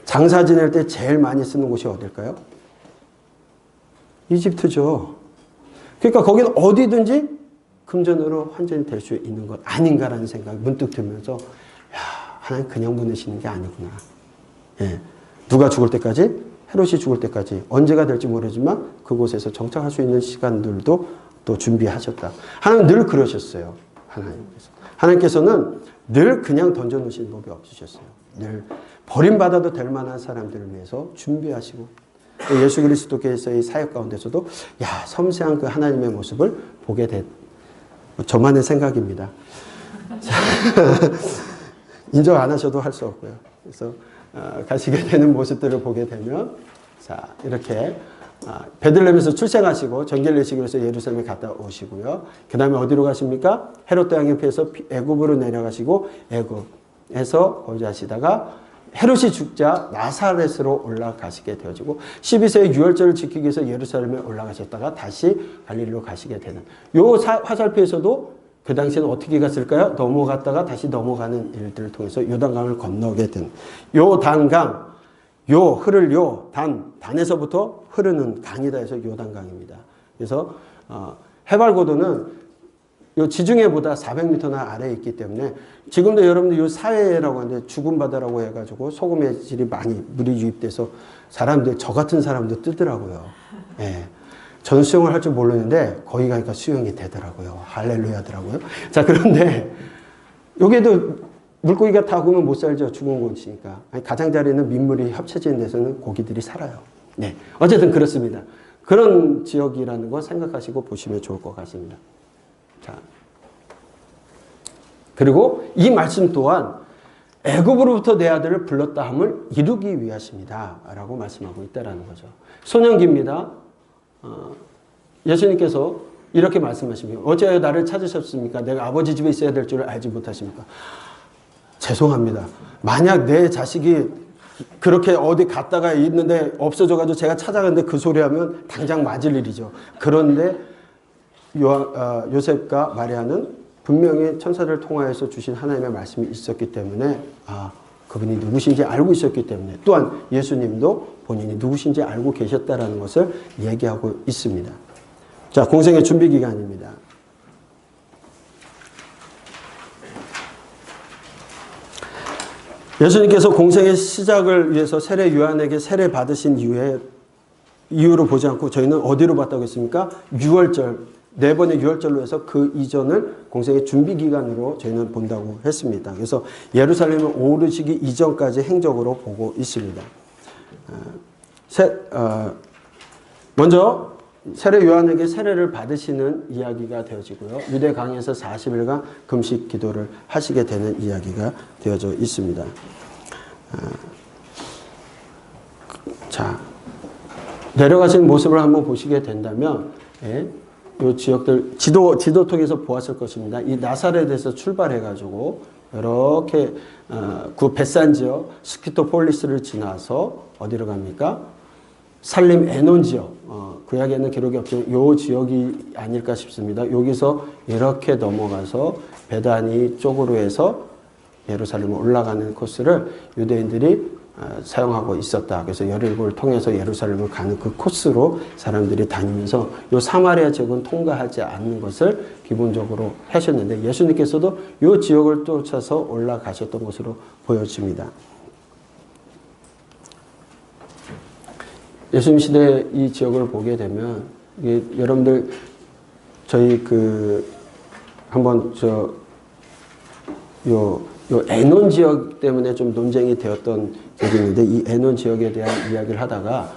장사 지낼 때 제일 많이 쓰는 곳이 어딜까요? 이집트죠. 그러니까 거기는 어디든지 금전으로 환전이 될 수 있는 것 아닌가라는 생각이 문득 들면서 하나님 그냥 보내시는 게 아니구나. 누가 죽을 때까지? 헤롯이 죽을 때까지 언제가 될지 모르지만 그곳에서 정착할 수 있는 시간들도 또 준비하셨다. 하나님 늘 그러셨어요. 하나님께서는 늘 그냥 던져놓으시는 법이 없으셨어요. 늘 버림받아도 될 만한 사람들을 위해서 준비하시고 예수 그리스도께서의 사역 가운데서도 섬세한 그 하나님의 모습을 보게 됐 저만의 생각입니다. 인정 안 하셔도 할 수 없고요. 그래서 가시게 되는 모습들을 보게 되면 이렇게 베들레헴에서 출생하시고 정결례식을 위해서 예루살렘에 갔다 오시고요. 그 다음에 어디로 가십니까? 헤롯 왕에 피해서 애굽으로 내려가시고 애굽에서 거주하시다가 헤롯이 죽자 나사렛으로 올라가시게 되어지고 12세에 유월절을 지키기 위해서 예루살렘에 올라가셨다가 다시 갈릴리로 가시게 되는 요 화살표에서도 그 당시에는 어떻게 갔을까요? 넘어갔다가 다시 넘어가는 일들을 통해서 요단강을 건너게 된 요 단강, 요 흐를 요 단에서부터 흐르는 강이다 해서 요단강입니다. 그래서 해발고도는 요 지중해보다 400m나 아래에 있기 때문에 지금도 여러분들 요 사해라고 하는데 죽은 바다라고 해가지고 소금의 질이 많이 물이 유입돼서 사람들 저 같은 사람도 뜨더라고요. 예. 저는 수영을 할 줄 모르는데 거기 가니까 수영이 되더라고요. 할렐루야더라고요. 자, 그런데 여기에도 물고기가 다 구면 못 살죠. 죽은 곳이니까. 가장자리는 민물이 합쳐지는 데서는 고기들이 살아요. 네. 어쨌든 그렇습니다. 그런 지역이라는 거 생각하시고 보시면 좋을 것 같습니다. 자, 그리고 이 말씀 또한 애굽으로부터 내 아들을 불렀다 함을 이루기 위하십니다. 라고 말씀하고 있다는 거죠. 소년기입니다. 예수님께서 이렇게 말씀하십니다. 어찌하여 나를 찾으셨습니까? 내가 아버지 집에 있어야 될 줄 알지 못하십니까? 죄송합니다. 만약 내 자식이 그렇게 어디 갔다가 있는데 없어져가지고 제가 찾아갔는데 그 소리 하면 당장 맞을 일이죠. 그런데 요셉과 마리아는 분명히 천사를 통하여서 주신 하나님의 말씀이 있었기 때문에 그분이 누구신지 알고 있었기 때문에 또한 예수님도 본인이 누구신지 알고 계셨다라는 것을 얘기하고 있습니다. 자, 공생의 준비 기간입니다. 예수님께서 공생의 시작을 위해서 세례 요한에게 세례 받으신 이유로 보지 않고 저희는 어디로 봤다고 했습니까? 6월절, 네 번의 6월절로 해서 그 이전을 공생의 준비 기간으로 저희는 본다고 했습니다. 그래서 예루살렘에 오르시기 이전까지 행적으로 보고 있습니다. 먼저 세례 요한에게 세례를 받으시는 이야기가 되어지고요. 유대 강에서 40일간 금식 기도를 하시게 되는 이야기가 되어져 있습니다. 자, 내려가신 모습을 한번 보시게 된다면 이 지역들 지도 통해서 보았을 것입니다. 이 나사렛에서 출발해가지고 이렇게 그 벳산 지역 스키토폴리스를 지나서 어디로 갑니까? 살림 에논 지역, 구약에는 기록이 없지만 이 지역이 아닐까 싶습니다. 여기서 이렇게 넘어가서 베다니 쪽으로 해서 예루살렘에 올라가는 코스를 유대인들이 사용하고 있었다. 그래서 17을 통해서 예루살렘을 가는 그 코스로 사람들이 다니면서 이 사마리아 지역은 통과하지 않는 것을 기본적으로 하셨는데 예수님께서도 이 지역을 쫓아서 올라가셨던 것으로 보여집니다. 예수님 시대 이 지역을 보게 되면 이게 여러분들 저희 한번 요 에논 지역 때문에 좀 논쟁이 되었던 적이 있는데 이 에논 지역에 대한 이야기를 하다가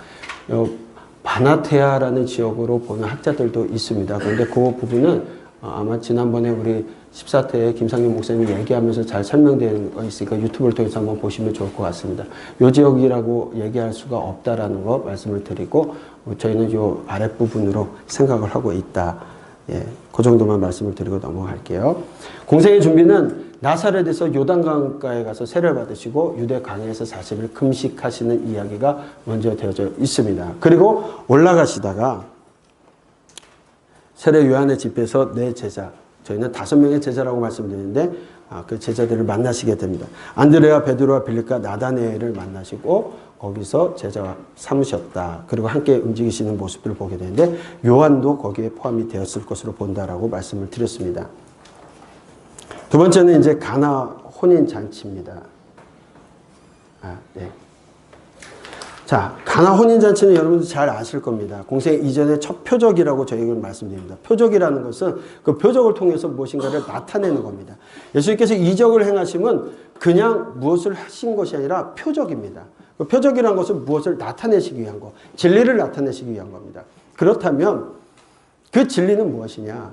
바나테아라는 지역으로 보는 학자들도 있습니다. 그런데 그 부분은 아마 지난번에 우리 14태에 김상윤 목사님이 얘기하면서 잘 설명된 거 있으니까 유튜브를 통해서 한번 보시면 좋을 것 같습니다. 요 지역이라고 얘기할 수가 없다라는 거 말씀을 드리고 저희는 요 아랫부분으로 생각을 하고 있다. 예, 그 정도만 말씀을 드리고 넘어갈게요. 공생의 준비는 나사렛에서 요단강가에 가서 세례를 받으시고 유대 강에서 40일 금식하시는 이야기가 먼저 되어져 있습니다. 그리고 올라가시다가 세례 요한의 집에서 네 제자, 저희는 5명의 제자라고 말씀드리는데 그 제자들을 만나시게 됩니다. 안드레아, 베드로와 빌립과 나다네엘을 만나시고 거기서 제자 삼으셨다. 그리고 함께 움직이시는 모습들을 보게 되는데 요한도 거기에 포함이 되었을 것으로 본다라고 말씀을 드렸습니다. 두 번째는 이제 가나 혼인 잔치입니다. 네. 자, 가나 혼인 잔치는 여러분들 잘 아실 겁니다. 공생 이전의 첫 표적이라고 저희가 말씀드립니다. 표적이라는 것은 그 표적을 통해서 무엇인가를 나타내는 겁니다. 예수님께서 이적을 행하심은 그냥 무엇을 하신 것이 아니라 표적입니다. 그 표적이라는 것은 무엇을 나타내시기 위한 것, 진리를 나타내시기 위한 겁니다. 그렇다면 그 진리는 무엇이냐?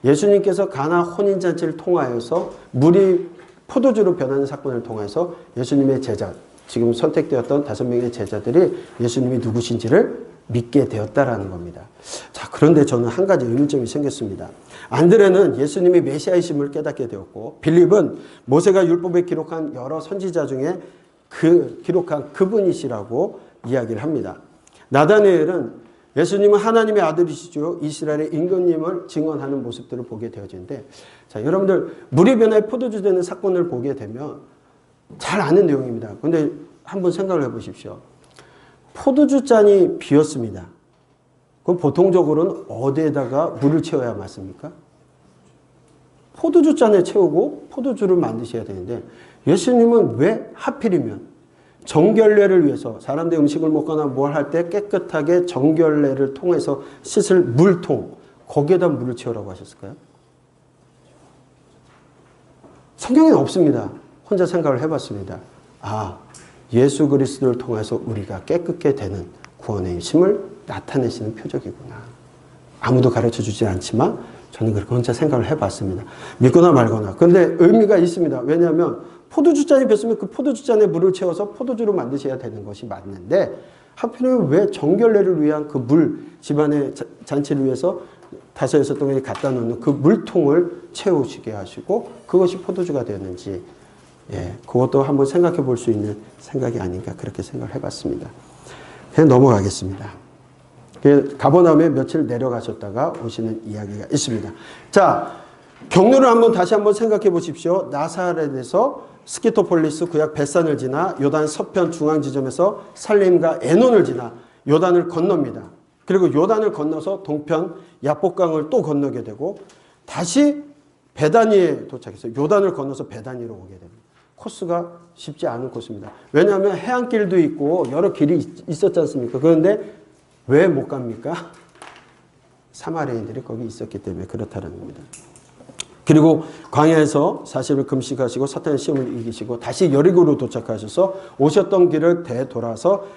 예수님께서 가나 혼인잔치를 통하여서 물이 포도주로 변하는 사건을 통해서 예수님의 제자, 지금 선택되었던 5명의 제자들이 예수님이 누구신지를 믿게 되었다라는 겁니다. 자, 그런데 저는 한 가지 의문점이 생겼습니다. 안드레는 예수님이 메시아이심을 깨닫게 되었고, 빌립은 모세가 율법에 기록한 여러 선지자 중에 기록한 그분이시라고 이야기를 합니다. 나다니엘은 예수님은 하나님의 아들이시죠. 이스라엘의 임금님을 증언하는 모습들을 보게 되어지는데, 자, 여러분들 물이 변화에 포도주 되는 사건을 보게 되면 잘 아는 내용입니다. 그런데 한번 생각을 해보십시오. 포도주 잔이 비었습니다. 그럼 보통적으로는 어디에다가 물을 채워야 맞습니까? 포도주 잔에 채우고 포도주를 만드셔야 되는데, 예수님은 왜 하필이면 정결례를 위해서 사람들이 음식을 먹거나 뭘 할 때 깨끗하게 정결례를 통해서 씻을 물통, 거기에다 물을 채우라고 하셨을까요? 성경에는 없습니다. 혼자 생각을 해봤습니다. 아, 예수 그리스도를 통해서 우리가 깨끗게 되는 구원의 힘을 나타내시는 표적이구나. 아무도 가르쳐주지 않지만 저는 그렇게 혼자 생각을 해봤습니다. 믿거나 말거나. 그런데 의미가 있습니다. 왜냐하면 포도주잔이 뱄으면 그 포도주잔에 물을 채워서 포도주로 만드셔야 되는 것이 맞는데, 하필이면 왜 정결례를 위한 그 물, 집안의 잔치를 위해서 5, 6동에 갖다 놓는 그 물통을 채우시게 하시고 그것이 포도주가 되었는지, 예, 그것도 한번 생각해 볼 수 있는 생각이 아닌가, 그렇게 생각을 해봤습니다. 그냥 넘어가겠습니다. 가버나움에 며칠 내려가셨다가 오시는 이야기가 있습니다. 자, 경로를 다시 한번 생각해 보십시오. 나사렛에서 스키토폴리스 구약 벳산을 지나 요단 서편 중앙 지점에서 살림과 에논을 지나 요단을 건넙니다. 그리고 요단을 건너서 동편 야복강을 또 건너게 되고 다시 베다니에 도착해서 요단을 건너서 베다니로 오게 됩니다. 코스가 쉽지 않은 코스입니다. 왜냐하면 해안길도 있고 여러 길이 있었지 않습니까? 그런데 왜 못 갑니까? 사마리아인들이 거기 있었기 때문에 그렇다는 겁니다. 그리고 광야에서 40일 금식하시고 사탄의 시험을 이기시고 다시 여리고로 도착하셔서 오셨던 길을 되돌아서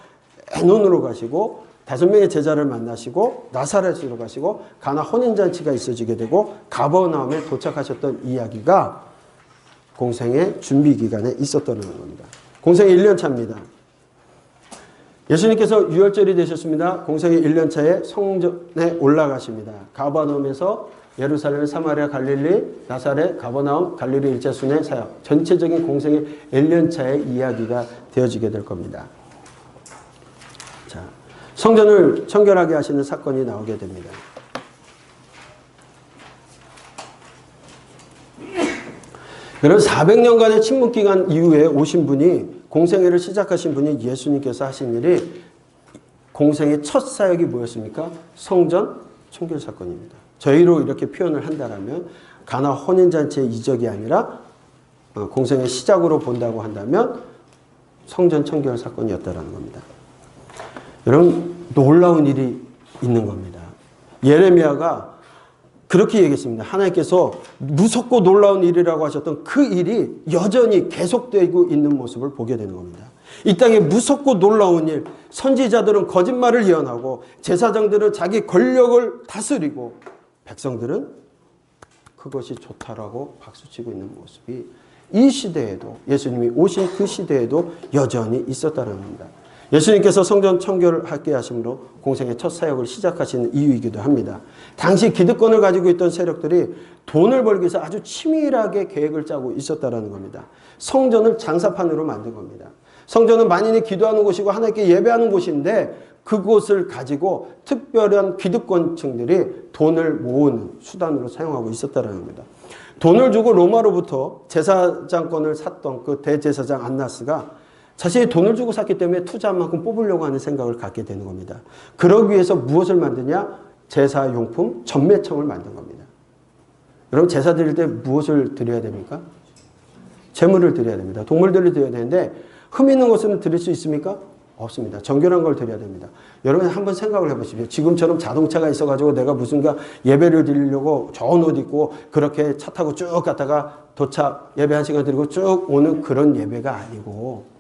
에논으로 가시고 5명의 제자를 만나시고 나사렛으로 가시고 가나 혼인잔치가 있어지게 되고 가버나움에 도착하셨던 이야기가 공생의 준비 기간에 있었다는 겁니다. 공생의 1년 차입니다. 예수님께서 유월절이 되셨습니다. 공생의 1년 차에 성전에 올라가십니다. 가버나움에서 예루살렘, 사마리아, 갈릴리, 나사렛, 가버나움, 갈릴리 일제순회 사역, 전체적인 공생의 1년 차의 이야기가 되어지게 될 겁니다. 자, 성전을 청결하게 하시는 사건이 나오게 됩니다. 그럼 400년간의 침묵기간 이후에 오신 분이, 공생애를 시작하신 분이 예수님께서 하신 일이 공생의 첫 사역이 뭐였습니까? 성전 청결 사건입니다. 저희로 이렇게 표현을 한다면 가나 혼인잔치의 이적이 아니라 공생의 시작으로 본다고 한다면 성전 청결 사건이었다는 겁니다. 여러분, 놀라운 일이 있는 겁니다. 예레미야가 그렇게 얘기했습니다. 하나님께서 무섭고 놀라운 일이라고 하셨던 그 일이 여전히 계속되고 있는 모습을 보게 되는 겁니다. 이 땅에 무섭고 놀라운 일, 선지자들은 거짓말을 예언하고 제사장들은 자기 권력을 다스리고 백성들은 그것이 좋다라고 박수치고 있는 모습이 이 시대에도, 예수님이 오신 그 시대에도 여전히 있었다는 겁니다. 예수님께서 성전 청결을 하게 하심으로 공생의 첫 사역을 시작하시는 이유이기도 합니다. 당시 기득권을 가지고 있던 세력들이 돈을 벌기 위해서 아주 치밀하게 계획을 짜고 있었다는 겁니다. 성전을 장사판으로 만든 겁니다. 성전은 만인이 기도하는 곳이고 하나님께 예배하는 곳인데 그곳을 가지고 특별한 기득권층들이 돈을 모으는 수단으로 사용하고 있었다는 겁니다. 돈을 주고 로마로부터 제사장권을 샀던 그 대제사장 안나스가 자신이 돈을 주고 샀기 때문에 투자한 만큼 뽑으려고 하는 생각을 갖게 되는 겁니다. 그러기 위해서 무엇을 만드냐? 제사용품 전매청을 만든 겁니다. 여러분, 제사 드릴 때 무엇을 드려야 됩니까? 재물을 드려야 됩니다. 동물들을 드려야 되는데 흠 있는 것은 드릴 수 있습니까? 없습니다. 정결한 걸 드려야 됩니다. 여러분 한번 생각을 해보십시오. 지금처럼 자동차가 있어가지고 내가 무슨가 예배를 드리려고 좋은 옷 입고 그렇게 차 타고 쭉 갔다가 도착 예배 1시간 드리고 쭉 오는 그런 예배가 아니고,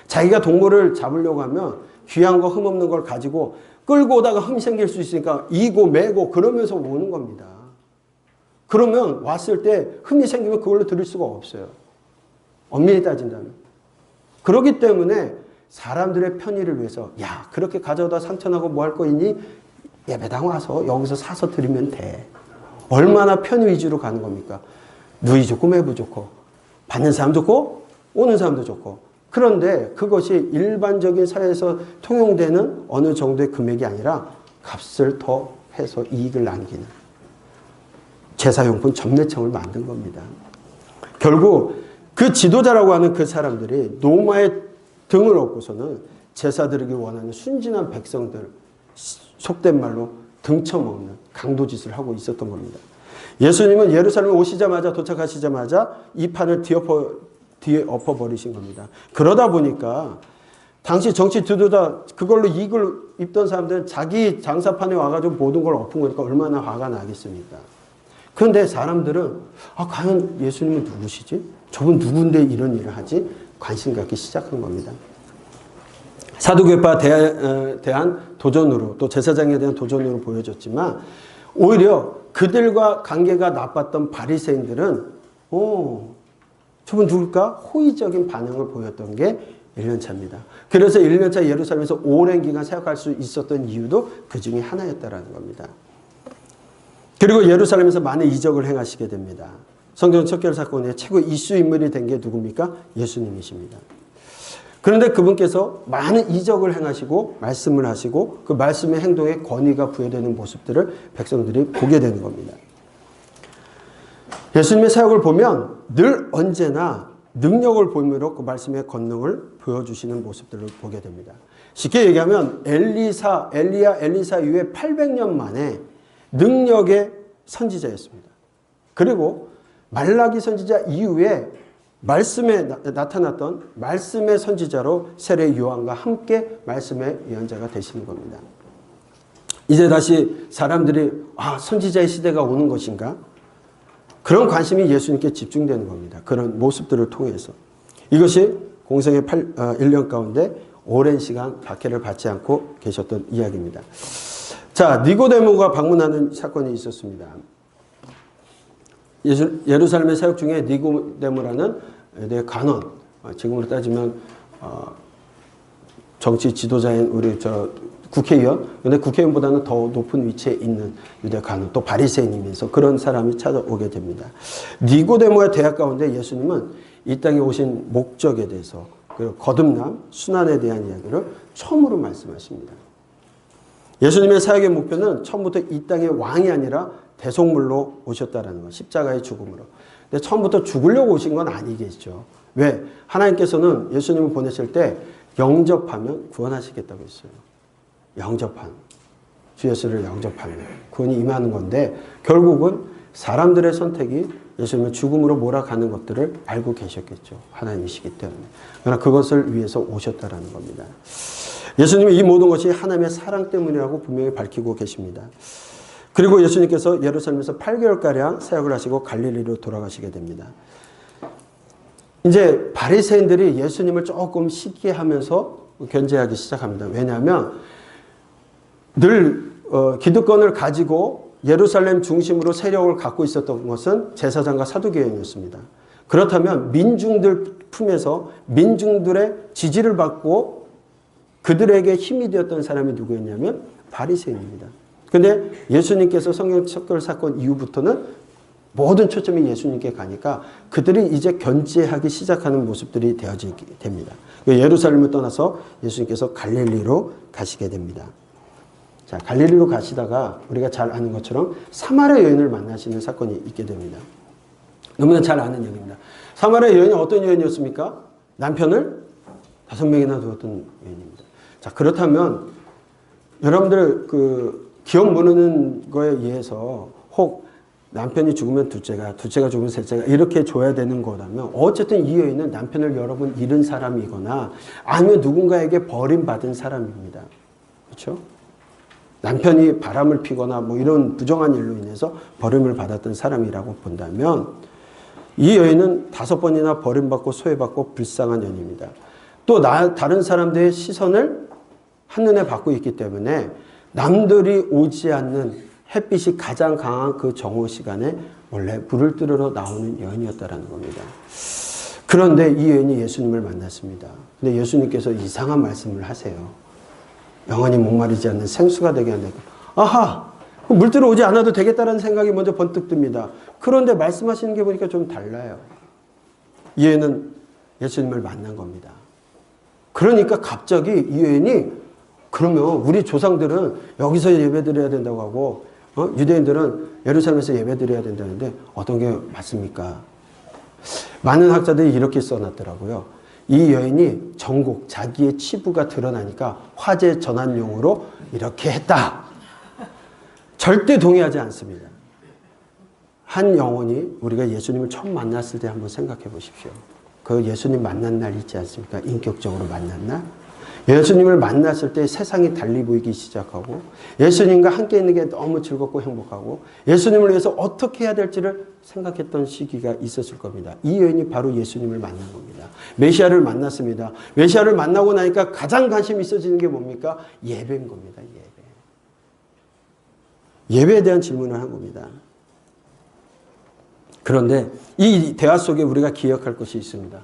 자기가 동물을 잡으려고 하면 귀한 거 흠 없는 걸 가지고 끌고 오다가 흠이 생길 수 있으니까 이고 매고 그러면서 오는 겁니다. 그러면 왔을 때 흠이 생기면 그걸로 드릴 수가 없어요. 엄밀히 따진다면. 그렇기 때문에 사람들의 편의를 위해서 야 그렇게 가져다 상처나고 뭐 할 거 있니? 예배당 와서 여기서 사서 드리면 돼. 얼마나 편의 위주로 가는 겁니까? 누이 좋고 매부 좋고 받는 사람 좋고 오는 사람도 좋고. 그런데 그것이 일반적인 사회에서 통용되는 어느 정도의 금액이 아니라 값을 더 해서 이익을 남기는 제사용품 전매청을 만든 겁니다. 결국 그 지도자라고 하는 그 사람들이 로마의 등을 얻고서는 제사 드리기 원하는 순진한 백성들, 속된 말로 등쳐먹는 강도짓을 하고 있었던 겁니다. 예수님은 예루살렘에 오시자마자 도착하시자마자 이 판을 뒤에 엎어버리신 겁니다. 그러다 보니까 당시 정치 지도자 그걸로 이익을 입던 사람들은 자기 장사판에 와가지고 모든 걸 엎은 거니까 얼마나 화가 나겠습니까? 그런데 사람들은 과연 예수님은 누구시지? 저분 누군데 이런 일을 하지? 관심 갖기 시작한 겁니다. 사두개파에 대한 도전으로 또 제사장에 대한 도전으로 보여졌지만 오히려 그들과 관계가 나빴던 바리새인들은 저분 누굴까? 호의적인 반응을 보였던 게 1년차입니다. 그래서 1년차 예루살렘에서 오랜 기간 생각할 수 있었던 이유도 그 중에 하나였다는 겁니다. 그리고 예루살렘에서 많은 이적을 행하시게 됩니다. 성경 척결 사건의 최고 이슈 인물이 된 게 누굽니까? 예수님이십니다. 그런데 그분께서 많은 이적을 행하시고 말씀을 하시고 그 말씀의 행동에 권위가 부여되는 모습들을 백성들이 보게 되는 겁니다. 예수님의 사역을 보면 늘 언제나 능력을 보임으로 그 말씀의 권능을 보여주시는 모습들을 보게 됩니다. 쉽게 얘기하면 엘리야, 엘리사 이후에 800년 만에 능력의 선지자였습니다. 그리고 말라기 선지자 이후에 말씀에 나타났던 말씀의 선지자로 세례 요한과 함께 말씀의 예언자가 되시는 겁니다. 이제 다시 사람들이 선지자의 시대가 오는 것인가? 그런 관심이 예수님께 집중되는 겁니다. 그런 모습들을 통해서. 이것이 공생의 1년 가운데 오랜 시간 박해를 받지 않고 계셨던 이야기입니다. 자, 니고데모가 방문하는 사건이 있었습니다. 예루살렘의 사역 중에 니고데모라는 간원, 지금으로 따지면 정치 지도자인 우리 국회의원, 근데 국회의원보다는 더 높은 위치에 있는 유대 간원, 또 바리새인이면서 그런 사람이 찾아오게 됩니다. 니고데모의 대학 가운데 예수님은 이 땅에 오신 목적에 대해서 그리고 거듭남, 순환에 대한 이야기를 처음으로 말씀하십니다. 예수님의 사역의 목표는 처음부터 이 땅의 왕이 아니라 대속물로 오셨다는 것, 십자가의 죽음으로. 근데 처음부터 죽으려고 오신 건 아니겠죠. 왜? 하나님께서는 예수님을 보내실 때 영접하면 구원하시겠다고 했어요. 영접한. 주 예수를 영접하면 구원이 임하는 건데 결국은 사람들의 선택이 예수님을 죽음으로 몰아가는 것들을 알고 계셨겠죠. 하나님이시기 때문에. 그러나 그것을 위해서 오셨다는 겁니다. 예수님이 이 모든 것이 하나님의 사랑 때문이라고 분명히 밝히고 계십니다. 그리고 예수님께서 예루살렘에서 8개월가량 사역을 하시고 갈릴리로 돌아가시게 됩니다. 이제 바리새인들이 예수님을 조금 시기하면서 견제하기 시작합니다. 왜냐하면 늘 기득권을 가지고 예루살렘 중심으로 세력을 갖고 있었던 것은 제사장과 사두개인이었습니다. 그렇다면 민중들 품에서 민중들의 지지를 받고 그들에게 힘이 되었던 사람이 누구였냐면 바리새인입니다. 그런데 예수님께서 성령 척결 사건 이후부터는 모든 초점이 예수님께 가니까 그들이 이제 견제하기 시작하는 모습들이 되어지게 됩니다. 예루살렘을 떠나서 예수님께서 갈릴리로 가시게 됩니다. 자, 갈릴리로 가시다가 우리가 잘 아는 것처럼 사마리아 여인을 만나시는 사건이 있게 됩니다. 너무나 잘 아는 얘기입니다. 사마리아 여인이 어떤 여인이었습니까? 남편을 5명이나 두었던 여인입니다. 자, 그렇다면 여러분들 기억 모르는 거에 의해서 혹 남편이 죽으면 둘째가 죽으면 셋째가 이렇게 줘야 되는 거라면 어쨌든 이 여인은 남편을 여러 번 잃은 사람이거나 아니면 누군가에게 버림받은 사람입니다. 그렇죠? 남편이 바람을 피거나 뭐 이런 부정한 일로 인해서 버림을 받았던 사람이라고 본다면 이 여인은 5번이나 버림받고 소외받고 불쌍한 여인입니다. 또 다른 사람들의 시선을 한눈에 받고 있기 때문에 남들이 오지 않는 햇빛이 가장 강한 그 정오 시간에 원래 불을 뜨르러 나오는 여인이었다는 겁니다. 그런데 이 여인이 예수님을 만났습니다. 근데 예수님께서 이상한 말씀을 하세요. 영원히 목마르지 않는 생수가 되게 한다고. 아하! 물 들어오지 않아도 되겠다는 생각이 먼저 번뜩 듭니다. 그런데 말씀하시는 게 보니까 좀 달라요. 이 여인은 예수님을 만난 겁니다. 그러니까 갑자기 이 여인이 그러면 우리 조상들은 여기서 예배드려야 된다고 하고 유대인들은 예루살렘에서 예배드려야 된다는데 어떤 게 맞습니까? 많은 학자들이 이렇게 써놨더라고요. 이 여인이 정곡, 자기의 치부가 드러나니까 화제 전환용으로 이렇게 했다. 절대 동의하지 않습니다. 한 영혼이 우리가 예수님을 처음 만났을 때 한번 생각해 보십시오. 그 예수님 만난 날 있지 않습니까? 인격적으로 만난 날. 예수님을 만났을 때 세상이 달리 보이기 시작하고 예수님과 함께 있는 게 너무 즐겁고 행복하고 예수님을 위해서 어떻게 해야 될지를 생각했던 시기가 있었을 겁니다. 이 여인이 바로 예수님을 만난 겁니다. 메시아를 만났습니다. 메시아를 만나고 나니까 가장 관심이 있어지는 게 뭡니까? 예배인 겁니다. 예배에 대한 질문을 한 겁니다. 그런데 이 대화 속에 우리가 기억할 것이 있습니다.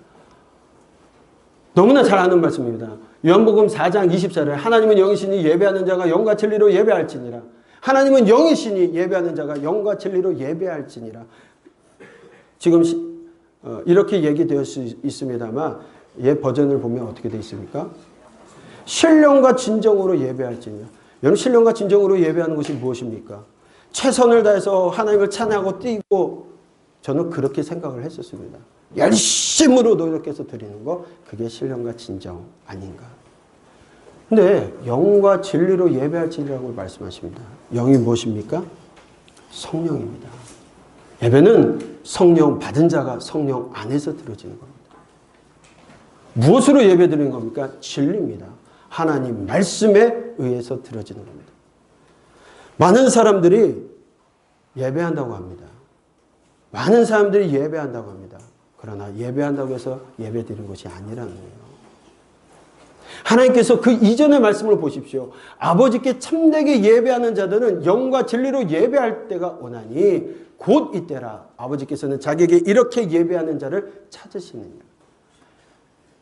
너무나 잘 아는 말씀입니다. 요한복음 4장 24절에 하나님은 영이시니 예배하는 자가 영과 진리로 예배할지니라. 하나님은 영이시니 예배하는 자가 영과 진리로 예배할지니라. 지금 이렇게 얘기되어 있습니다만 예 버전을 보면 어떻게 되어 있습니까? 신령과 진정으로 예배할지니라. 여러분 신령과 진정으로 예배하는 것이 무엇입니까? 최선을 다해서 하나님을 찬양하고 뛰고 저는 그렇게 생각을 했었습니다. 열심으로 노력해서 드리는 거 그게 신령과 진정 아닌가. 근데 영과 진리로 예배할지라고 말씀하십니다. 영이 무엇입니까? 성령입니다. 예배는 성령 받은 자가 성령 안에서 드려지는 겁니다. 무엇으로 예배드리는 겁니까? 진리입니다. 하나님 말씀에 의해서 드려지는 겁니다. 많은 사람들이 예배한다고 합니다. 많은 사람들이 예배한다고 합니다. 그러나 예배한다고 해서 예배드리는 것이 아니라는 거예요. 하나님께서 그 이전의 말씀을 보십시오. 아버지께 참되게 예배하는 자들은 영과 진리로 예배할 때가 오나니 곧 이때라. 아버지께서는 자기에게 이렇게 예배하는 자를 찾으시느니라.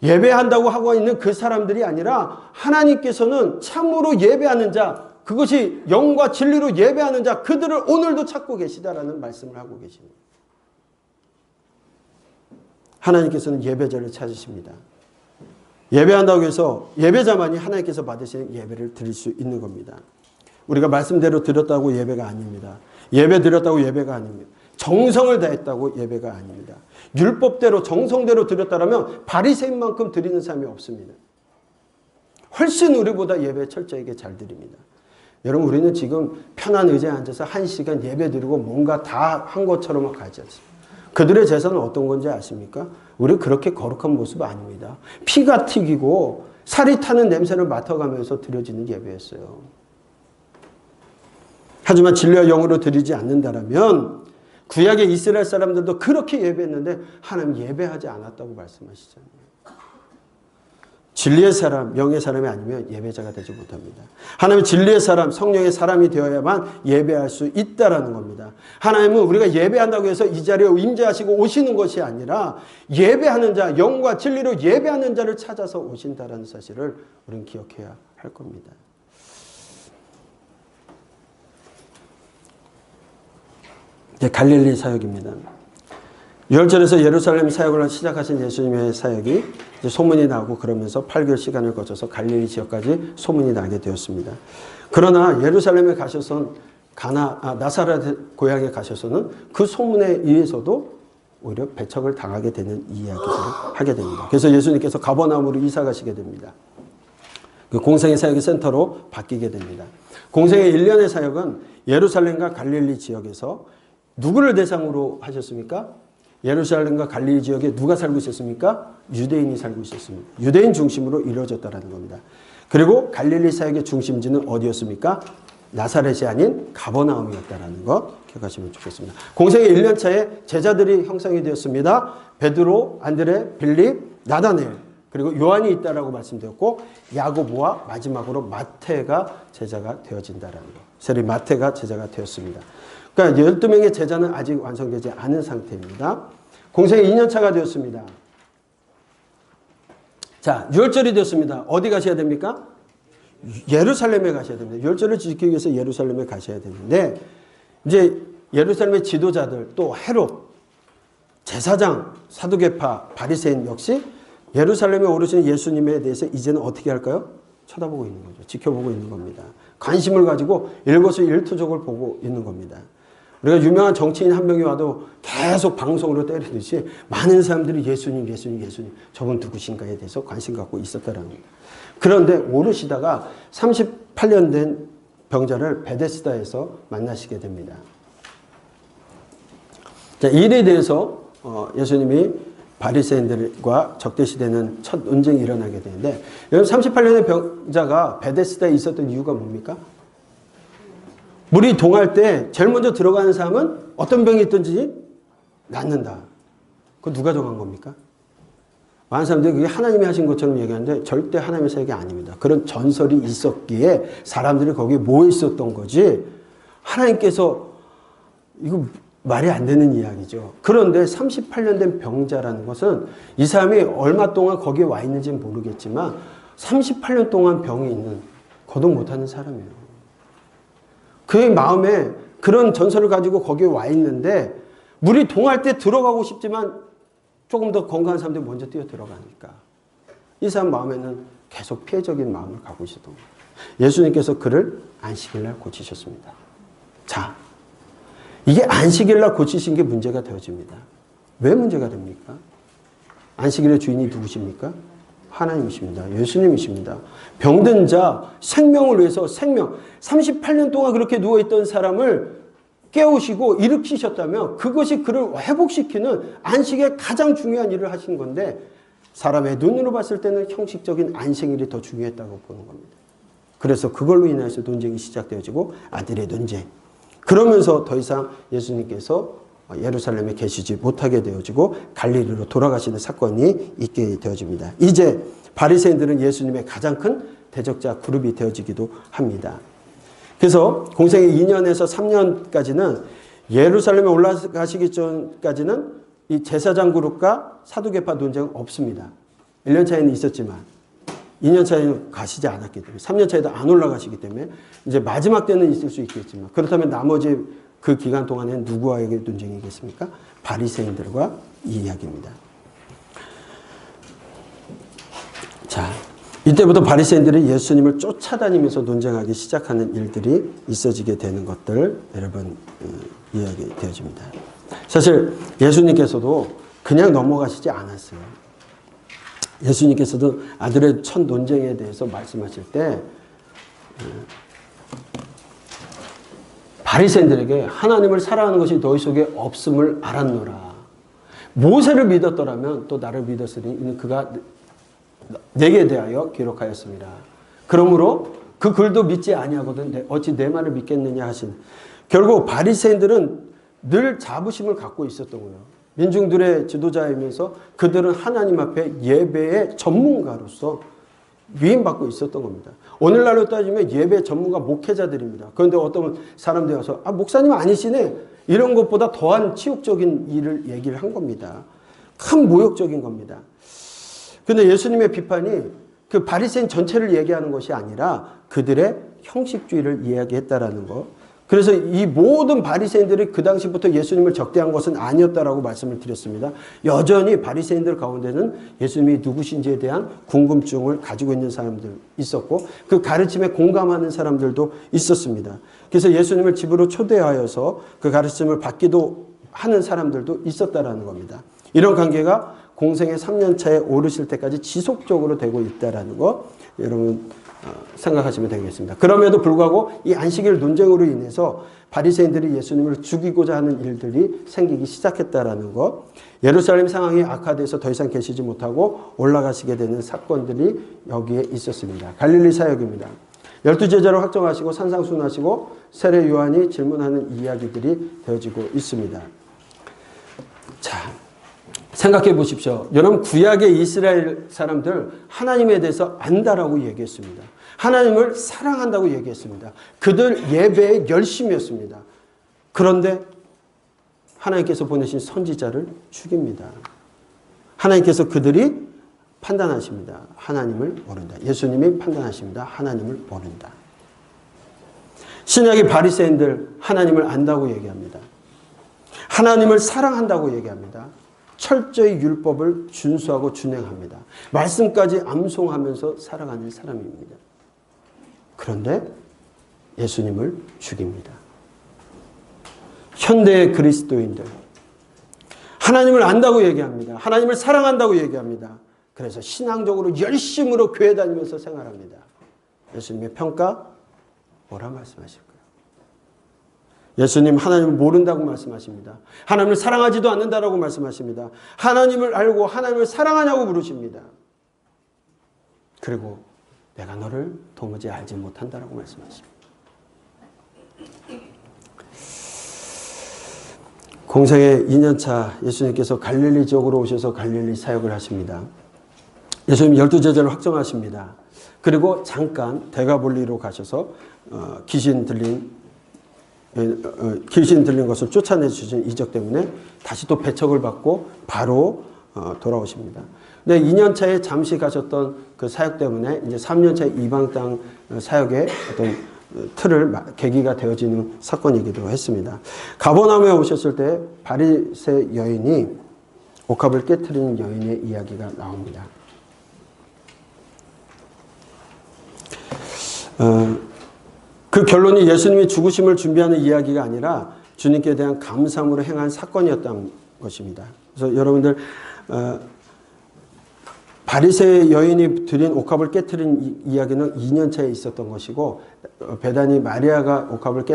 예배한다고 하고 있는 그 사람들이 아니라 하나님께서는 참으로 예배하는 자, 그것이 영과 진리로 예배하는 자, 그들을 오늘도 찾고 계시다라는 말씀을 하고 계십니다. 하나님께서는 예배자를 찾으십니다. 예배한다고 해서 예배자만이 하나님께서 받으시는 예배를 드릴 수 있는 겁니다. 우리가 말씀대로 드렸다고 예배가 아닙니다. 예배 드렸다고 예배가 아닙니다. 정성을 다했다고 예배가 아닙니다. 율법대로 정성대로 드렸다면 바리새인만큼 드리는 사람이 없습니다. 훨씬 우리보다 예배 철저하게 잘 드립니다. 여러분 우리는 지금 편한 의자에 앉아서 1시간 예배 드리고 뭔가 다 한 것처럼 가지 않습니다. 그들의 제사는 어떤 건지 아십니까? 우리 그렇게 거룩한 모습 아닙니다. 피가 튀기고 살이 타는 냄새를 맡아가면서 드려지는 예배였어요. 하지만 진리와 영으로 드리지 않는다면 구약의 이스라엘 사람들도 그렇게 예배했는데 하나님 예배하지 않았다고 말씀하시잖아요. 진리의 사람, 영의 사람이 아니면 예배자가 되지 못합니다. 하나님은 진리의 사람, 성령의 사람이 되어야만 예배할 수 있다라는 겁니다. 하나님은 우리가 예배한다고 해서 이 자리에 임재하시고 오시는 것이 아니라 예배하는 자, 영과 진리로 예배하는 자를 찾아서 오신다라는 사실을 우리는 기억해야 할 겁니다. 이제 갈릴리 사역입니다. 유월절에서 예루살렘 사역을 시작하신 예수님의 사역이 이제 소문이 나고 그러면서 8개월 시간을 거쳐서 갈릴리 지역까지 소문이 나게 되었습니다. 그러나 예루살렘에 가셔서 나사렛 고향에 가셔서는 그 소문에 의해서도 오히려 배척을 당하게 되는 이야기를 하게 됩니다. 그래서 예수님께서 가버나움으로 이사 가시게 됩니다. 그 공생의 사역의 센터로 바뀌게 됩니다. 공생의 1년의 사역은 예루살렘과 갈릴리 지역에서 누구를 대상으로 하셨습니까? 예루살렘과 갈릴리 지역에 누가 살고 있었습니까? 유대인이 살고 있었습니다. 유대인 중심으로 이루어졌다는 겁니다. 그리고 갈릴리 사역의 중심지는 어디였습니까? 나사렛이 아닌 가버나움이었다는 것 기억하시면 좋겠습니다. 공생의 1년 차에 제자들이 형성이 되었습니다. 베드로, 안드레, 빌립, 나다넬 그리고 요한이 있다라고 말씀드렸고 야고보와 마지막으로 마태가 제자가 되어진다라는 것. 세리 마태가 제자가 되었습니다. 그러니까 12명의 제자는 아직 완성되지 않은 상태입니다. 공생의 2년 차가 되었습니다. 자, 유월절이 됐습니다. 어디 가셔야 됩니까? 예루살렘에 가셔야 됩니다. 유월절을 지키기 위해서 예루살렘에 가셔야 되는데 이제 예루살렘의 지도자들 또 헤롯, 제사장, 사두개파, 바리새인 역시 예루살렘에 오르신 예수님에 대해서 이제는 어떻게 할까요? 쳐다보고 있는 거죠. 지켜보고 있는 겁니다. 관심을 가지고 일거수일투족을 보고 있는 겁니다. 우리가 유명한 정치인 한 명이 와도 계속 방송으로 때리듯이 많은 사람들이 예수님 저분 누구신가에 대해서 관심 갖고 있었다는 겁니다. 그런데 오르시다가 38년 된 병자를 베데스다에서 만나시게 됩니다. 자, 이 일에 대해서 예수님이 바리새인들과 적대시되는 첫 논쟁이 일어나게 되는데 여러분 38년의 병자가 베데스다에 있었던 이유가 뭡니까? 물이 동할 때 제일 먼저 들어가는 사람은 어떤 병이 있든지 낫는다. 그거 누가 정한 겁니까? 많은 사람들이 그게 하나님이 하신 것처럼 얘기하는데 절대 하나님의 사역이 아닙니다. 그런 전설이 있었기에 사람들이 거기에 모여 있었던 거지 하나님께서 이거 말이 안 되는 이야기죠. 그런데 38년 된 병자라는 것은 이 사람이 얼마 동안 거기에 와 있는지는 모르겠지만 38년 동안 병이 있는 거동 못하는 사람이에요. 그의 마음에 그런 전설을 가지고 거기에 와 있는데 물이 동할 때 들어가고 싶지만 조금 더 건강한 사람들이 먼저 뛰어 들어가니까 이 사람 마음에는 계속 피해적인 마음을 갖고 있었던 거예요. 예수님께서 그를 안식일날 고치셨습니다. 자, 이게 안식일날 고치신 게 문제가 되어집니다. 왜 문제가 됩니까? 안식일의 주인이 누구십니까? 하나님이십니다. 예수님이십니다. 병든 자, 생명을 위해서 생명, 38년 동안 그렇게 누워있던 사람을 깨우시고 일으키셨다면 그것이 그를 회복시키는 안식의 가장 중요한 일을 하신 건데 사람의 눈으로 봤을 때는 형식적인 안식일이 더 중요했다고 보는 겁니다. 그래서 그걸로 인해서 논쟁이 시작되어지고 아들의 논쟁. 그러면서 더 이상 예수님께서 예루살렘에 계시지 못하게 되어지고 갈릴리로 돌아가시는 사건이 있게 되어집니다. 이제 바리새인들은 예수님의 가장 큰 대적자 그룹이 되어지기도 합니다. 그래서 공생의 2년에서 3년까지는 예루살렘에 올라가시기 전까지는 이 제사장 그룹과 사두개파 논쟁은 없습니다. 1년 차이는 있었지만 2년 차이는 가시지 않았기 때문에 3년 차에도 안 올라가시기 때문에 이제 마지막 때는 있을 수 있겠지만 그렇다면 나머지 그 기간 동안에는 누구와의 논쟁이겠습니까? 바리새인들과 이 이야기입니다. 자, 이때부터 바리새인들이 예수님을 쫓아다니면서 논쟁하기 시작하는 일들이 있어지게 되는 것들 여러분 이야기 되어집니다. 사실 예수님께서도 그냥 넘어가시지 않았어요. 예수님께서도 아들의 첫 논쟁에 대해서 말씀하실 때 바리새인들에게 하나님을 사랑하는 것이 너희 속에 없음을 알았노라. 모세를 믿었더라면 또 나를 믿었으니 그가 내게 대하여 기록하였습니다. 그러므로 그 글도 믿지 아니하거든 어찌 내 말을 믿겠느냐 하신. 결국 바리새인들은 늘 자부심을 갖고 있었던 거예요. 민중들의 지도자이면서 그들은 하나님 앞에 예배의 전문가로서 위임받고 있었던 겁니다. 오늘날로 따지면 예배 전문가 목회자들입니다. 그런데 어떤 사람들이 와서 목사님 아니시네 이런 것보다 더한 치욕적인 일을 얘기를 한 겁니다. 큰 모욕적인 겁니다. 그런데 예수님의 비판이 그 바리새인 전체를 얘기하는 것이 아니라 그들의 형식주의를 이야기했다라는 것. 그래서 이 모든 바리새인들이 그 당시부터 예수님을 적대한 것은 아니었다라고 말씀을 드렸습니다. 여전히 바리새인들 가운데는 예수님이 누구신지에 대한 궁금증을 가지고 있는 사람들 있었고 그 가르침에 공감하는 사람들도 있었습니다. 그래서 예수님을 집으로 초대하여서 그 가르침을 받기도 하는 사람들도 있었다라는 겁니다. 이런 관계가 공생의 3년 차에 오르실 때까지 지속적으로 되고 있다라는 거 여러분 생각하시면 되겠습니다. 그럼에도 불구하고 이 안식일 논쟁으로 인해서 바리새인들이 예수님을 죽이고자 하는 일들이 생기기 시작했다라는 것, 예루살렘 상황이 악화돼서 더 이상 계시지 못하고 올라가시게 되는 사건들이 여기에 있었습니다. 갈릴리 사역입니다. 12제자로 확정하시고 산상순하시고 세례 요한이 질문하는 이야기들이 되어지고 있습니다. 자, 생각해 보십시오. 여러분 구약의 이스라엘 사람들 하나님에 대해서 안다라고 얘기했습니다. 하나님을 사랑한다고 얘기했습니다. 그들 예배에 열심이었습니다. 그런데 하나님께서 보내신 선지자를 죽입니다. 하나님께서 그들이 판단하십니다. 하나님을 모른다. 예수님이 판단하십니다. 하나님을 모른다. 신약의 바리새인들 하나님을 안다고 얘기합니다. 하나님을 사랑한다고 얘기합니다. 철저히 율법을 준수하고 준행합니다. 말씀까지 암송하면서 살아가는 사람입니다. 그런데 예수님을 죽입니다. 현대의 그리스도인들 하나님을 안다고 얘기합니다. 하나님을 사랑한다고 얘기합니다. 그래서 신앙적으로 열심으로 교회 다니면서 생활합니다. 예수님의 평가 뭐라 말씀하실까요? 예수님 하나님을 모른다고 말씀하십니다. 하나님을 사랑하지도 않는다라고 말씀하십니다. 하나님을 알고 하나님을 사랑하냐고 물으십니다. 그리고 내가 너를 도무지 알지 못한다라고 말씀하십니다. 공생의 2년차 예수님께서 갈릴리 지역으로 오셔서 갈릴리 사역을 하십니다. 예수님 12제자를 확정하십니다. 그리고 잠깐 데가볼리로 가셔서 귀신 들린 것을 쫓아내 주신 이적 때문에 다시 또 배척을 받고 바로 돌아오십니다. 근데 2년 차에 잠시 가셨던 그 사역 때문에 이제 3년 차에 이방 땅 사역의 어떤 틀을 계기가 되어지는 사건이기도 했습니다. 가버나움에 오셨을 때 바리새 여인이 옥합을 깨트리는 여인의 이야기가 나옵니다. 그 결론이 예수님이 죽으심을 준비하는 이야기가 아니라 주님께 대한 감사함으로 행한 사건이었던 것입니다. 그래서 여러분들 바리새 여인이 드린 옥합을 깨트린 이야기는 2년 차에 있었던 것이고 베다니 마리아가 옥합을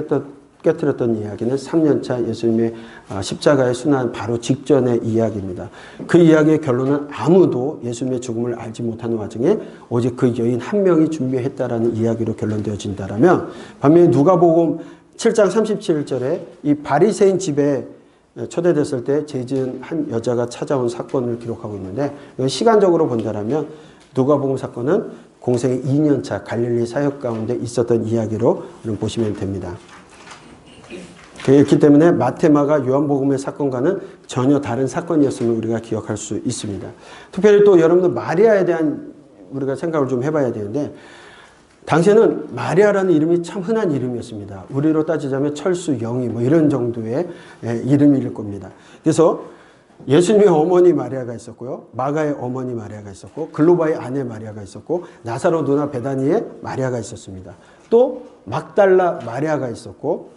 깨트렸던 이야기는 3년 차 예수님의 십자가의 순환 바로 직전의 이야기입니다. 그 이야기의 결론은 아무도 예수님의 죽음을 알지 못하는 와중에 오직 그 여인 한 명이 준비했다라는 이야기로 결론되어진다라면 반면에 누가복음 7장 37절에 이 바리새인 집에 초대됐을 때 죄 지은 한 여자가 찾아온 사건을 기록하고 있는데 시간적으로 본다라면 누가복음 사건은 공생의 2년차 갈릴리 사역 가운데 있었던 이야기로 보시면 됩니다. 그렇기 때문에 마테마가 요한복음의 사건과는 전혀 다른 사건이었음을 우리가 기억할 수 있습니다. 특별히 또 여러분들 마리아에 대한 우리가 생각을 좀 해봐야 되는데 당시에는 마리아라는 이름이 참 흔한 이름이었습니다. 우리로 따지자면 철수, 영희 뭐 이런 정도의 이름일 겁니다. 그래서 예수님의 어머니 마리아가 있었고요. 마가의 어머니 마리아가 있었고 글로바의 아내 마리아가 있었고 나사로 누나 베다니의 마리아가 있었습니다. 또 막달라 마리아가 있었고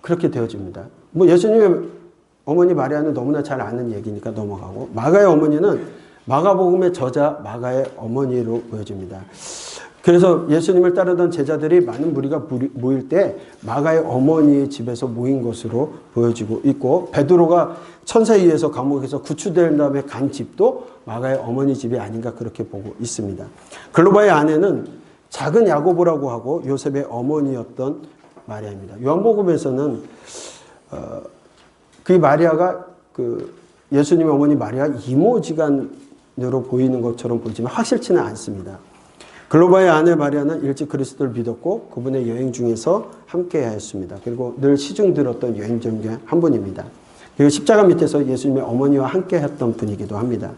그렇게 되어집니다. 뭐 예수님의 어머니 마리아는 너무나 잘 아는 얘기니까 넘어가고 마가의 어머니는 마가복음의 저자 마가의 어머니로 보여집니다. 그래서 예수님을 따르던 제자들이 많은 무리가 모일 때 마가의 어머니의 집에서 모인 것으로 보여지고 있고 베드로가 천사에 의해서 감옥에서 구출된 다음에 간 집도 마가의 어머니 집이 아닌가 그렇게 보고 있습니다. 글로바의 아내는 작은 야고보라고 하고 요셉의 어머니였던 마리아입니다. 요한복음에서는 그 마리아가 그 예수님의 어머니 마리아 이모지간으로 보이는 것처럼 보이지만 확실치는 않습니다. 글로바의 아내 마리아는 일찍 그리스도를 믿었고 그분의 여행 중에서 함께 하였습니다. 그리고 늘 시중 들었던 여행 중에 한 분입니다. 그리고 십자가 밑에서 예수님의 어머니와 함께 했던 분이기도 합니다.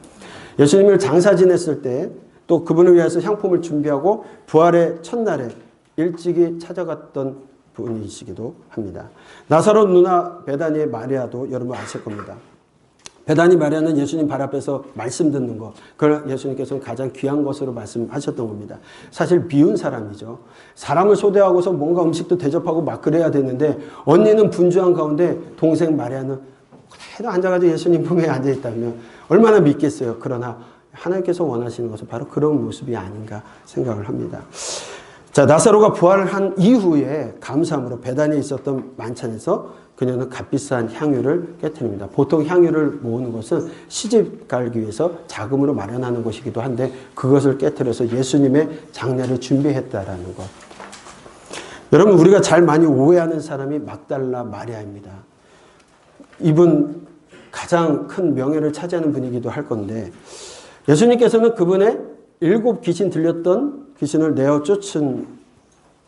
예수님을 장사 지냈을 때 또 그분을 위해서 향품을 준비하고 부활의 첫날에 일찍이 찾아갔던 분이시기도 합니다. 나사로 누나 베다니의 마리아도 여러분 아실 겁니다. 베다니 마리아는 예수님 발 앞에서 말씀 듣는 것, 그걸 예수님께서는 가장 귀한 것으로 말씀하셨던 겁니다. 사실 미운 사람이죠. 사람을 초대하고서 뭔가 음식도 대접하고 막 그래야 되는데 언니는 분주한 가운데 동생 마리아는 그래도 앉아가지고 예수님 품에 앉아있다면 얼마나 믿겠어요. 그러나 하나님께서 원하시는 것은 바로 그런 모습이 아닌가 생각을 합니다. 자, 나사로가 부활을 한 이후에 감사함으로 베다니에 있었던 만찬에서 그녀는 값비싼 향유를 깨트립니다. 보통 향유를 모으는 것은 시집 갈기 위해서 자금으로 마련하는 것이기도 한데 그것을 깨트려서 예수님의 장례를 준비했다라는 것. 여러분 우리가 잘 많이 오해하는 사람이 막달라 마리아입니다. 이분 가장 큰 명예를 차지하는 분이기도 할 건데 예수님께서는 그분의 7 귀신 들렸던 귀신을 내어 쫓은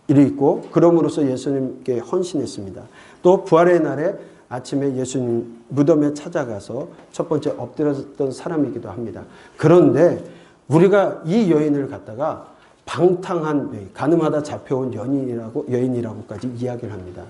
일이 있고 그럼으로써 예수님께 헌신했습니다. 또 부활의 날에 아침에 예수님 무덤에 찾아가서 첫 번째 엎드렸던 사람이기도 합니다. 그런데 우리가 이 여인을 갖다가 방탕한 여인, 가늠하다 잡혀온 여인이라고까지 이야기를 합니다.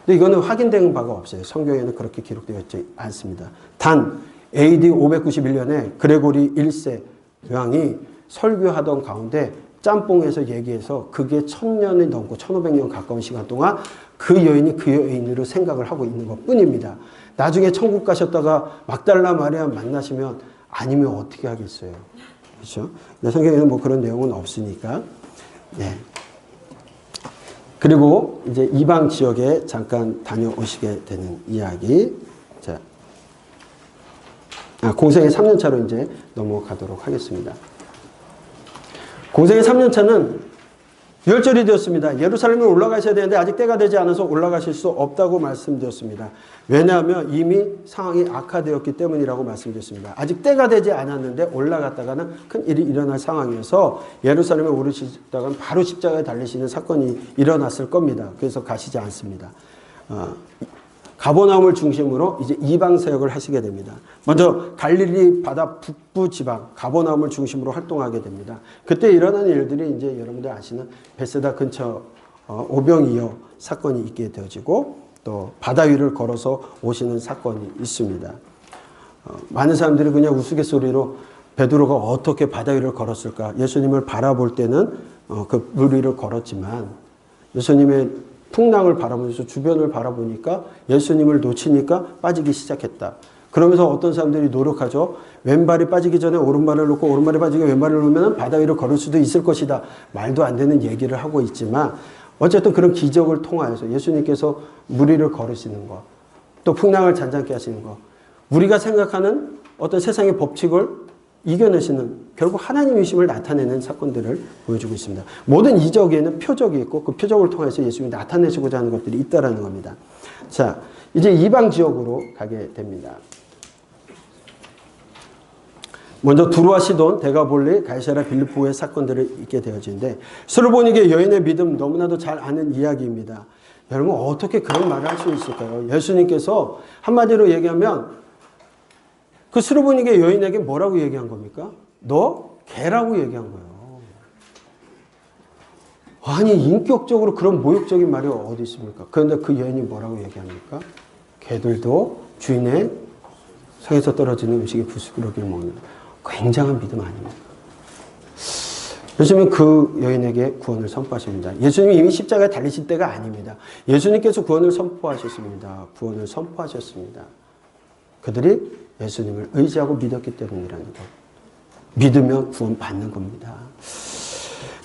근데 이거는 확인된 바가 없어요. 성경에는 그렇게 기록되어 있지 않습니다. 단 AD 591년에 그레고리 1세 왕이 설교하던 가운데 짬뽕에서 얘기해서 그게 1000년이 넘고 1500년 가까운 시간 동안 그 여인이 그 여인으로 생각을 하고 있는 것 뿐입니다. 나중에 천국 가셨다가 막달라 마리아 만나시면 아니면 어떻게 하겠어요? 그렇죠? 성경에는 뭐 그런 내용은 없으니까. 네. 그리고 이제 이방 지역에 잠깐 다녀오시게 되는 이야기. 자, 공생의 3년 차로 이제 넘어가도록 하겠습니다. 공생의 3년 차는 유월절이 되었습니다. 예루살렘에 올라가셔야 되는데 아직 때가 되지 않아서 올라가실 수 없다고 말씀드렸습니다. 왜냐하면 이미 상황이 악화되었기 때문이라고 말씀드렸습니다. 아직 때가 되지 않았는데 올라갔다가는 큰 일이 일어날 상황이어서 예루살렘에 오르시다가는 바로 십자가에 달리시는 사건이 일어났을 겁니다. 그래서 가시지 않습니다. 가버나움을 중심으로 이제 이방 사역을 하시게 됩니다. 먼저 갈릴리 바다 북부 지방 가버나움을 중심으로 활동하게 됩니다. 그때 일어난 일들이 이제 여러분들 아시는 베세다 근처 오병이어 사건이 있게 되어지고 또 바다 위를 걸어서 오시는 사건이 있습니다. 많은 사람들이 그냥 우스갯소리로 베드로가 어떻게 바다 위를 걸었을까? 예수님을 바라볼 때는 그 물 위를 걸었지만 예수님의 풍랑을 바라보면서 주변을 바라보니까 예수님을 놓치니까 빠지기 시작했다. 그러면서 어떤 사람들이 노력하죠. 왼발이 빠지기 전에 오른발을 놓고 오른발이 빠지기 왼발을 놓으면 바다 위를 걸을 수도 있을 것이다. 말도 안 되는 얘기를 하고 있지만 어쨌든 그런 기적을 통하여서 예수님께서 물 위를 걸으시는 것, 또 풍랑을 잔잔케 하시는 것, 우리가 생각하는 어떤 세상의 법칙을 이겨내시는 결국 하나님이심을 나타내는 사건들을 보여주고 있습니다. 모든 이적에는 표적이 있고 그 표적을 통해서 예수님이 나타내시고자 하는 것들이 있다는 겁니다. 자, 이제 이방 지역으로 가게 됩니다. 먼저 두루와 시돈, 데가볼리, 가이사랴 빌립보의 사건들을 있게 되어지는데 스로보니게 여인의 믿음 너무나도 잘 아는 이야기입니다. 여러분 어떻게 그런 말을 할 수 있을까요? 예수님께서 한마디로 얘기하면 그 스로보니게 여인에게 뭐라고 얘기한 겁니까? 너 개라고 얘기한 거예요. 아니 인격적으로 그런 모욕적인 말이 어디 있습니까? 그런데 그 여인이 뭐라고 얘기합니까? 개들도 주인의 상에서 떨어지는 음식의 부스러기를 먹는 굉장한 믿음 아닙니까? 예수님은 그 여인에게 구원을 선포하십니다. 예수님이 이미 십자가에 달리실 때가 아닙니다. 예수님께서 구원을 선포하셨습니다. 구원을 선포하셨습니다. 그들이 예수님을 의지하고 믿었기 때문이라는 것. 믿으면 구원 받는 겁니다.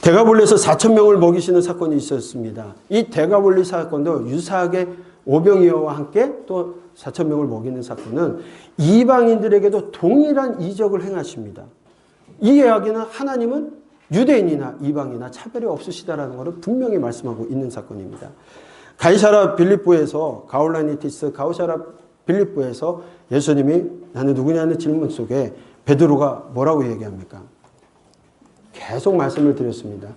데가볼리에서 4,000명을 먹이시는 사건이 있었습니다. 이 데가볼리 사건도 유사하게 오병이어와 함께 또 4,000명을 먹이는 사건은 이방인들에게도 동일한 이적을 행하십니다. 이 이야기는 하나님은 유대인이나 이방이나 차별이 없으시다라는 것을 분명히 말씀하고 있는 사건입니다. 가이사랴 빌립보에서 가울라니티스 가우사랴 빌립보에서 예수님이 나는 누구냐는 질문 속에 베드로가 뭐라고 얘기합니까? 계속 말씀을 드렸습니다.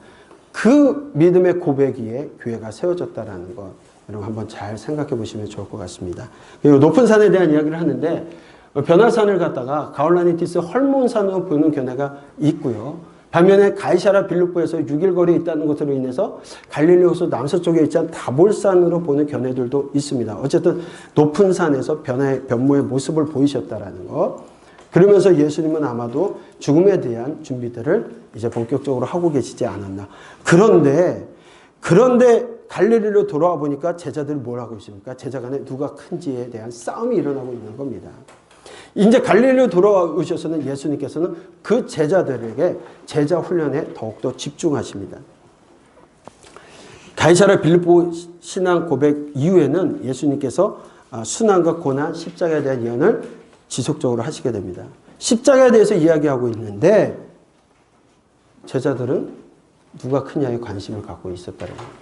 그 믿음의 고백 위에 교회가 세워졌다라는 것 여러분 한번 잘 생각해 보시면 좋을 것 같습니다. 그리고 높은 산에 대한 이야기를 하는데 변화산을 갔다가 가울라니티스 헐몬산으로 보는 견해가 있고요. 반면에 가이사랴 빌립보에서 6일 거리에 있다는 것으로 인해서 갈릴리 호수 남서쪽에 있지 않은 다볼산으로 보는 견해들도 있습니다. 어쨌든 높은 산에서 변모의 모습을 보이셨다라는 것. 그러면서 예수님은 아마도 죽음에 대한 준비들을 이제 본격적으로 하고 계시지 않았나. 그런데 갈릴리로 돌아와 보니까 제자들이 뭘 하고 있습니까? 제자 간에 누가 큰지에 대한 싸움이 일어나고 있는 겁니다. 이제 갈릴리로 돌아오셔서는 예수님께서는 그 제자들에게 제자 훈련에 더욱더 집중하십니다. 가이사랴 빌립보 신앙 고백 이후에는 예수님께서 순환과 고난, 십자가에 대한 예언을 지속적으로 하시게 됩니다. 십자가에 대해서 이야기하고 있는데 제자들은 누가 크냐에 관심을 갖고 있었다는 겁니다.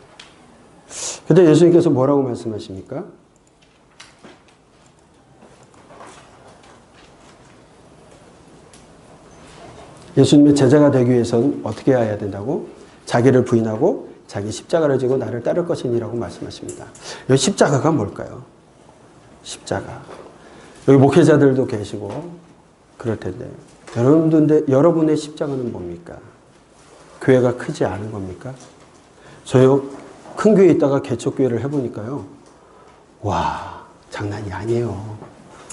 그런데 예수님께서 뭐라고 말씀하십니까? 예수님의 제자가 되기 위해서는 어떻게 해야 된다고? 자기를 부인하고 자기 십자가를 지고 나를 따를 것이니라고 말씀하십니다. 이 십자가가 뭘까요? 십자가. 여기 목회자들도 계시고 그럴 텐데 여러분의 십자가는 뭡니까? 교회가 크지 않은 겁니까? 저요, 큰 교회에 있다가 개척교회를 해보니까요. 와, 장난이 아니에요.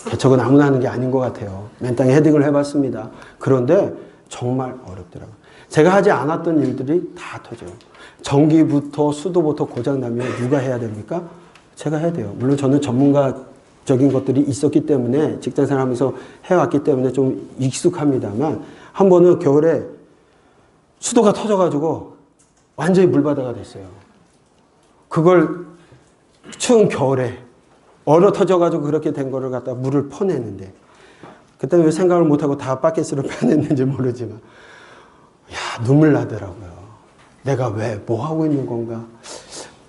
개척은 아무나 하는 게 아닌 것 같아요. 맨 땅에 헤딩을 해봤습니다. 그런데 정말 어렵더라고요. 제가 하지 않았던 일들이 다 터져요. 전기부터 수도부터 고장나면 누가 해야 됩니까? 제가 해야 돼요. 물론 저는 전문가적인 것들이 있었기 때문에 직장생활 하면서 해왔기 때문에 좀 익숙합니다만 한 번은 겨울에 수도가 터져가지고 완전히 물바다가 됐어요. 그걸 추운 겨울에 얼어 터져가지고 그렇게 된 거를 갖다 물을 퍼내는데 그때는 왜 생각을 못하고 다 바켓으로 빼냈는지 모르지만 야, 눈물 나더라고요. 내가 왜 뭐 하고 있는 건가?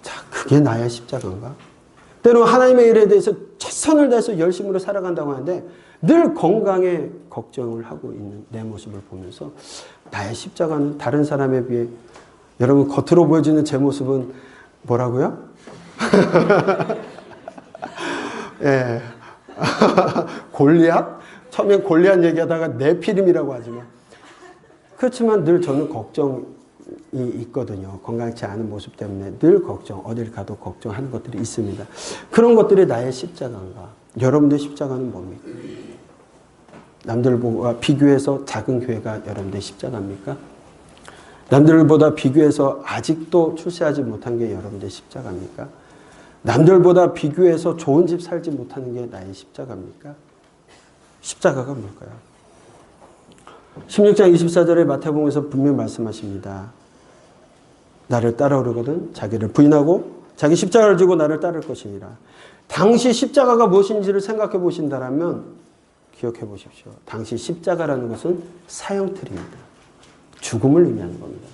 자, 그게 나의 십자가인가? 때로는 하나님의 일에 대해서 최선을 다해서 열심으로 살아간다고 하는데 늘 건강에 걱정을 하고 있는 내 모습을 보면서 나의 십자가는 다른 사람에 비해 여러분 겉으로 보여지는 제 모습은 뭐라고요? 예. 골리앗? 처음엔 골리앗 얘기하다가 네피림이라고 하지만 그렇지만 늘 저는 걱정이 있거든요. 건강치 않은 모습 때문에 늘 걱정, 어딜 가도 걱정하는 것들이 있습니다. 그런 것들이 나의 십자가인가? 여러분들의 십자가는 뭡니까? 남들과 비교해서 작은 교회가 여러분들의 십자가입니까? 남들보다 비교해서 아직도 출세하지 못한 게 여러분들의 십자가입니까? 남들보다 비교해서 좋은 집 살지 못하는 게 나의 십자가입니까? 십자가가 뭘까요? 16장 24절에 마태복음에서 분명히 말씀하십니다. 나를 따라오려거든 자기를 부인하고 자기 십자가를 지고 나를 따를 것이니라. 당시 십자가가 무엇인지를 생각해 보신다면 기억해 보십시오. 당시 십자가라는 것은 사형틀입니다. 죽음을 의미하는 겁니다.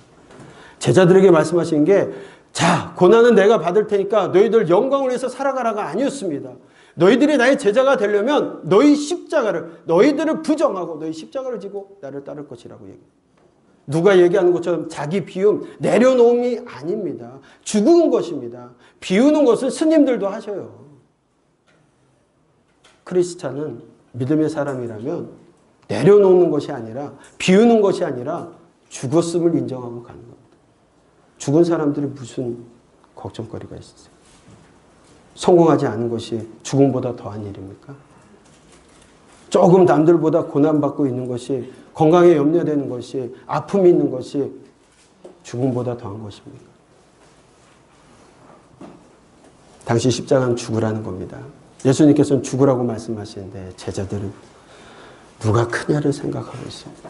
제자들에게 말씀하신 게 자, 고난은 내가 받을 테니까 너희들 영광을 위해서 살아가라가 아니었습니다. 너희들이 나의 제자가 되려면 너희 십자가를, 너희들을 부정하고 너희 십자가를 지고 나를 따를 것이라고 얘기합니다. 누가 얘기하는 것처럼 자기 비움, 내려놓음이 아닙니다. 죽은 것입니다. 비우는 것은 스님들도 하셔요. 크리스찬은 믿음의 사람이라면 내려놓는 것이 아니라 비우는 것이 아니라 죽었음을 인정하고 가는 겁니다. 죽은 사람들이 무슨 걱정거리가 있어요? 성공하지 않은 것이 죽음보다 더한 일입니까? 조금 남들보다 고난받고 있는 것이, 건강에 염려되는 것이, 아픔이 있는 것이 죽음보다 더한 것입니까? 당시 십자가는 죽으라는 겁니다. 예수님께서는 죽으라고 말씀하시는데 제자들은 누가 크냐를 생각하고 있습니다.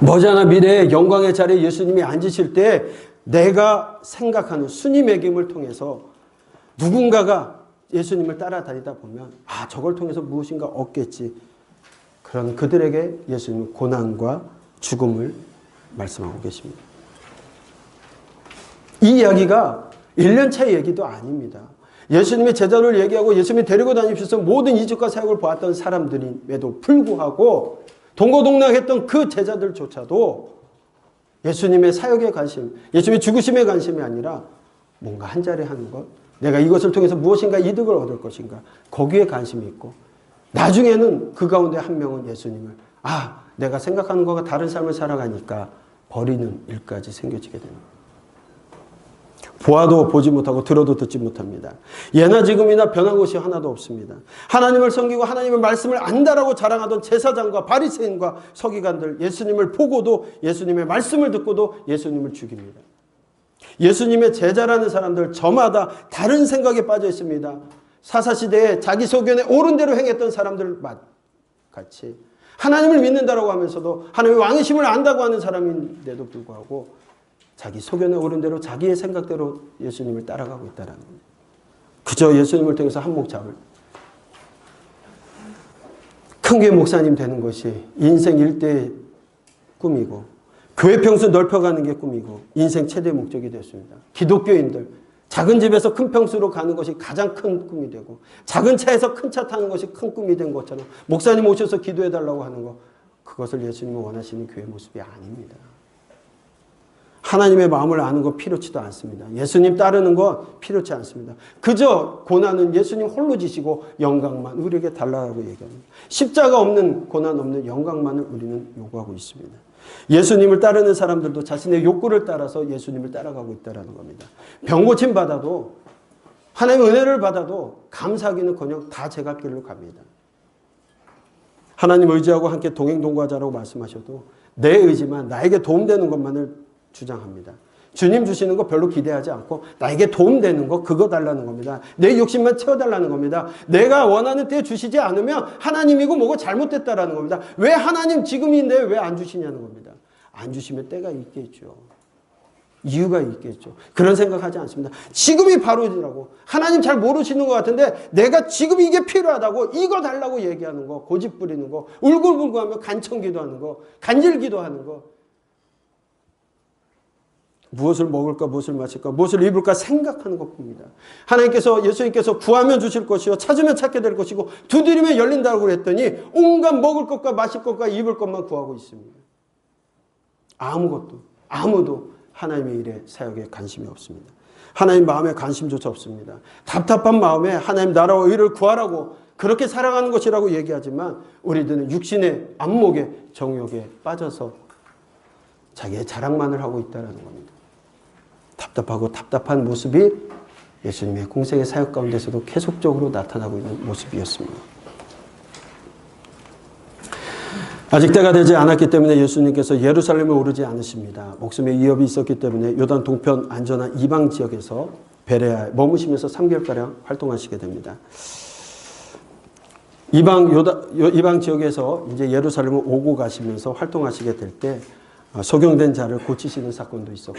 머지않아 미래에 영광의 자리에 예수님이 앉으실 때 내가 생각하는 순임의 김을 통해서 누군가가 예수님을 따라다니다 보면 아, 저걸 통해서 무엇인가 얻겠지. 그런 그들에게 예수님은 고난과 죽음을 말씀하고 계십니다. 이 이야기가 1년차 얘기도 아닙니다. 예수님의 제자를 얘기하고 예수님이 데리고 다니면서 모든 이적과 사역을 보았던 사람들임에도 불구하고 동고동락했던 그 제자들조차도 예수님의 사역에 관심, 예수님의 죽으심에 관심이 아니라 뭔가 한 자리 하는 것, 내가 이것을 통해서 무엇인가 이득을 얻을 것인가, 거기에 관심이 있고 나중에는 그 가운데 한 명은 예수님을 아, 내가 생각하는 것과 다른 삶을 살아가니까 버리는 일까지 생겨지게 됩니다. 보아도 보지 못하고 들어도 듣지 못합니다. 예나 지금이나 변한 것이 하나도 없습니다. 하나님을 섬기고 하나님의 말씀을 안다라고 자랑하던 제사장과 바리새인과 서기관들, 예수님을 보고도 예수님의 말씀을 듣고도 예수님을 죽입니다. 예수님의 제자라는 사람들 저마다 다른 생각에 빠져 있습니다. 사사시대에 자기 소견에 옳은 대로 행했던 사람들 같이 하나님을 믿는다라고 하면서도 하나님의 왕이심을 안다고 하는 사람인데도 불구하고 자기 소견에 옳은 대로 자기의 생각대로 예수님을 따라가고 있다는 겁니다. 그저 예수님을 통해서 한몫 잡을 큰 교회 목사님 되는 것이 인생 일대의 꿈이고 교회 평수 넓혀가는 게 꿈이고 인생 최대 목적이 됐습니다. 기독교인들 작은 집에서 큰 평수로 가는 것이 가장 큰 꿈이 되고 작은 차에서 큰 차 타는 것이 큰 꿈이 된 것처럼 목사님 오셔서 기도해달라고 하는 것, 그것을 예수님이 원하시는 교회 모습이 아닙니다. 하나님의 마음을 아는 거 필요치도 않습니다. 예수님 따르는 거 필요치 않습니다. 그저 고난은 예수님 홀로 지시고 영광만 우리에게 달라고 얘기합니다. 십자가 없는 고난 없는 영광만을 우리는 요구하고 있습니다. 예수님을 따르는 사람들도 자신의 욕구를 따라서 예수님을 따라가고 있다는 겁니다. 병 고침 받아도 하나님의 은혜를 받아도 감사하기는커녕 다 제 갈 길로 갑니다. 하나님 의지하고 함께 동행동거하자라고 말씀하셔도 내 의지만 나에게 도움되는 것만을 주장합니다. 주님 주시는 거 별로 기대하지 않고 나에게 도움되는 거 그거 달라는 겁니다. 내 욕심만 채워달라는 겁니다. 내가 원하는 때에 주시지 않으면 하나님이고 뭐고 잘못됐다라는 겁니다. 왜 하나님 지금인데 왜 안 주시냐는 겁니다. 안 주시면 때가 있겠죠. 이유가 있겠죠. 그런 생각하지 않습니다. 지금이 바로지라고. 하나님 잘 모르시는 것 같은데 내가 지금 이게 필요하다고 이거 달라고 얘기하는 거, 고집 부리는 거, 울고불고하며 간청기도하는 거, 간질기도하는 거, 무엇을 먹을까, 무엇을 마실까, 무엇을 입을까 생각하는 것뿐입니다. 하나님께서, 예수님께서 구하면 주실 것이요 찾으면 찾게 될 것이고 두드리면 열린다고 그랬더니 온갖 먹을 것과 마실 것과 입을 것만 구하고 있습니다. 아무도 하나님의 일에 사역에 관심이 없습니다. 하나님 마음에 관심조차 없습니다. 답답한 마음에 하나님 나라와 의를 구하라고 그렇게 살아가는 것이라고 얘기하지만 우리들은 육신의 안목에 정욕에 빠져서 자기의 자랑만을 하고 있다는 겁니다. 답답한 모습이 예수님의 공생의 사역 가운데서도 계속적으로 나타나고 있는 모습이었습니다. 아직 때가 되지 않았기 때문에 예수님께서 예루살렘에 오르지 않으십니다. 목숨의 위협이 있었기 때문에 요단 동편 안전한 이방 지역에서 베레아에 머무시면서 3개월가량 활동하시게 됩니다. 이방 지역에서 이제 예루살렘을 오고 가시면서 활동하시게 될 때 소경된 자를 고치시는 사건도 있었고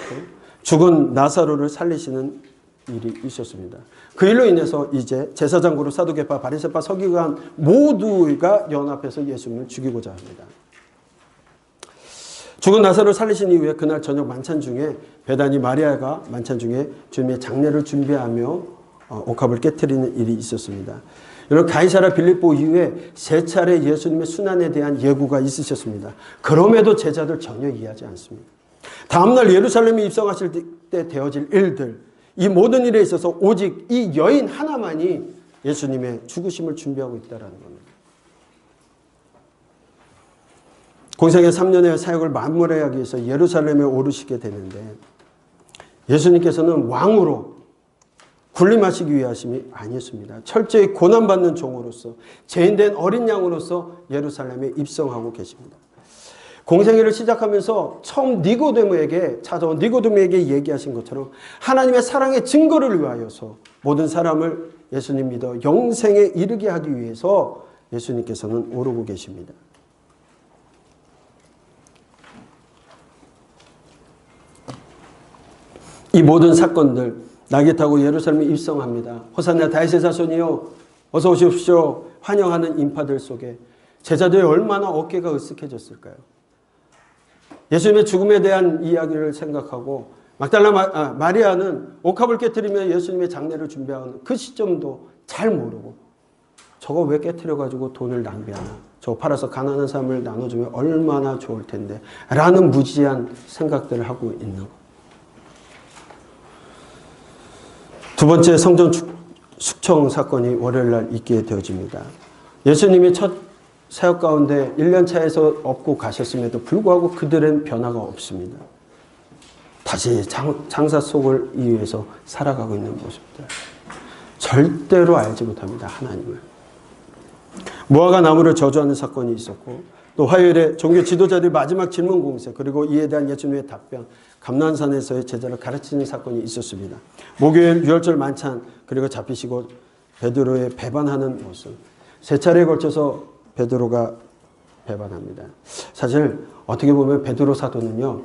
죽은 나사로를 살리시는 일이 있었습니다. 그 일로 인해서 이제 제사장 그룹 사두개파 바리새파 서기관 모두가 연합해서 예수님을 죽이고자 합니다. 죽은 나사로를 살리신 이후에 그날 저녁 만찬 중에 베다니 마리아가 만찬 중에 주님의 장례를 준비하며 옥합을 깨트리는 일이 있었습니다. 여러분 가이사랴 빌립보 이후에 세 차례 예수님의 순환에 대한 예고가 있으셨습니다. 그럼에도 제자들 전혀 이해하지 않습니다. 다음날 예루살렘에 입성하실 때 되어질 일들, 이 모든 일에 있어서 오직 이 여인 하나만이 예수님의 죽으심을 준비하고 있다는 겁니다. 공생의 3년의 사역을 마무리하기 위해서 예루살렘에 오르시게 되는데 예수님께서는 왕으로 군림하시기 위하심이 아니었습니다. 철저히 고난받는 종으로서 죄인된 어린 양으로서 예루살렘에 입성하고 계십니다. 공생애를 시작하면서 처음 니고데모에게 찾아온 니고데모에게 얘기하신 것처럼 하나님의 사랑의 증거를 위하여서 모든 사람을 예수님 믿어 영생에 이르게 하기 위해서 예수님께서는 오르고 계십니다. 이 모든 사건들 날개 타고 예루살렘에 입성합니다. 호산나 다윗의 자손이요 어서 오십시오 환영하는 인파들 속에 제자들이 얼마나 어깨가 으쓱해졌을까요? 예수님의 죽음에 대한 이야기를 생각하고 막달라 마리아는 옥합을 깨트리며 예수님의 장례를 준비하는 그 시점도 잘 모르고 저거 왜 깨트려가지고 돈을 낭비하나, 저거 팔아서 가난한 사람을 나눠주면 얼마나 좋을 텐데 라는 무지한 생각들을 하고 있는 것. 두 번째 성전 숙청 사건이 월요일날 있게 되어집니다. 예수님이 첫 사역 가운데 1년 차에서 업고 가셨음에도 불구하고 그들은 변화가 없습니다. 다시 장사 속을 이유해서 살아가고 있는 모습들. 절대로 알지 못합니다. 하나님을. 무화과 나무를 저주하는 사건이 있었고 또 화요일에 종교 지도자들이 마지막 질문 공세 그리고 이에 대한 예수님의 답변 감난산에서의 제자를 가르치는 사건이 있었습니다. 목요일 유월절 만찬 그리고 잡히시고 베드로의 배반하는 모습. 세 차례에 걸쳐서 베드로가 배반합니다. 사실 어떻게 보면 베드로 사도는요.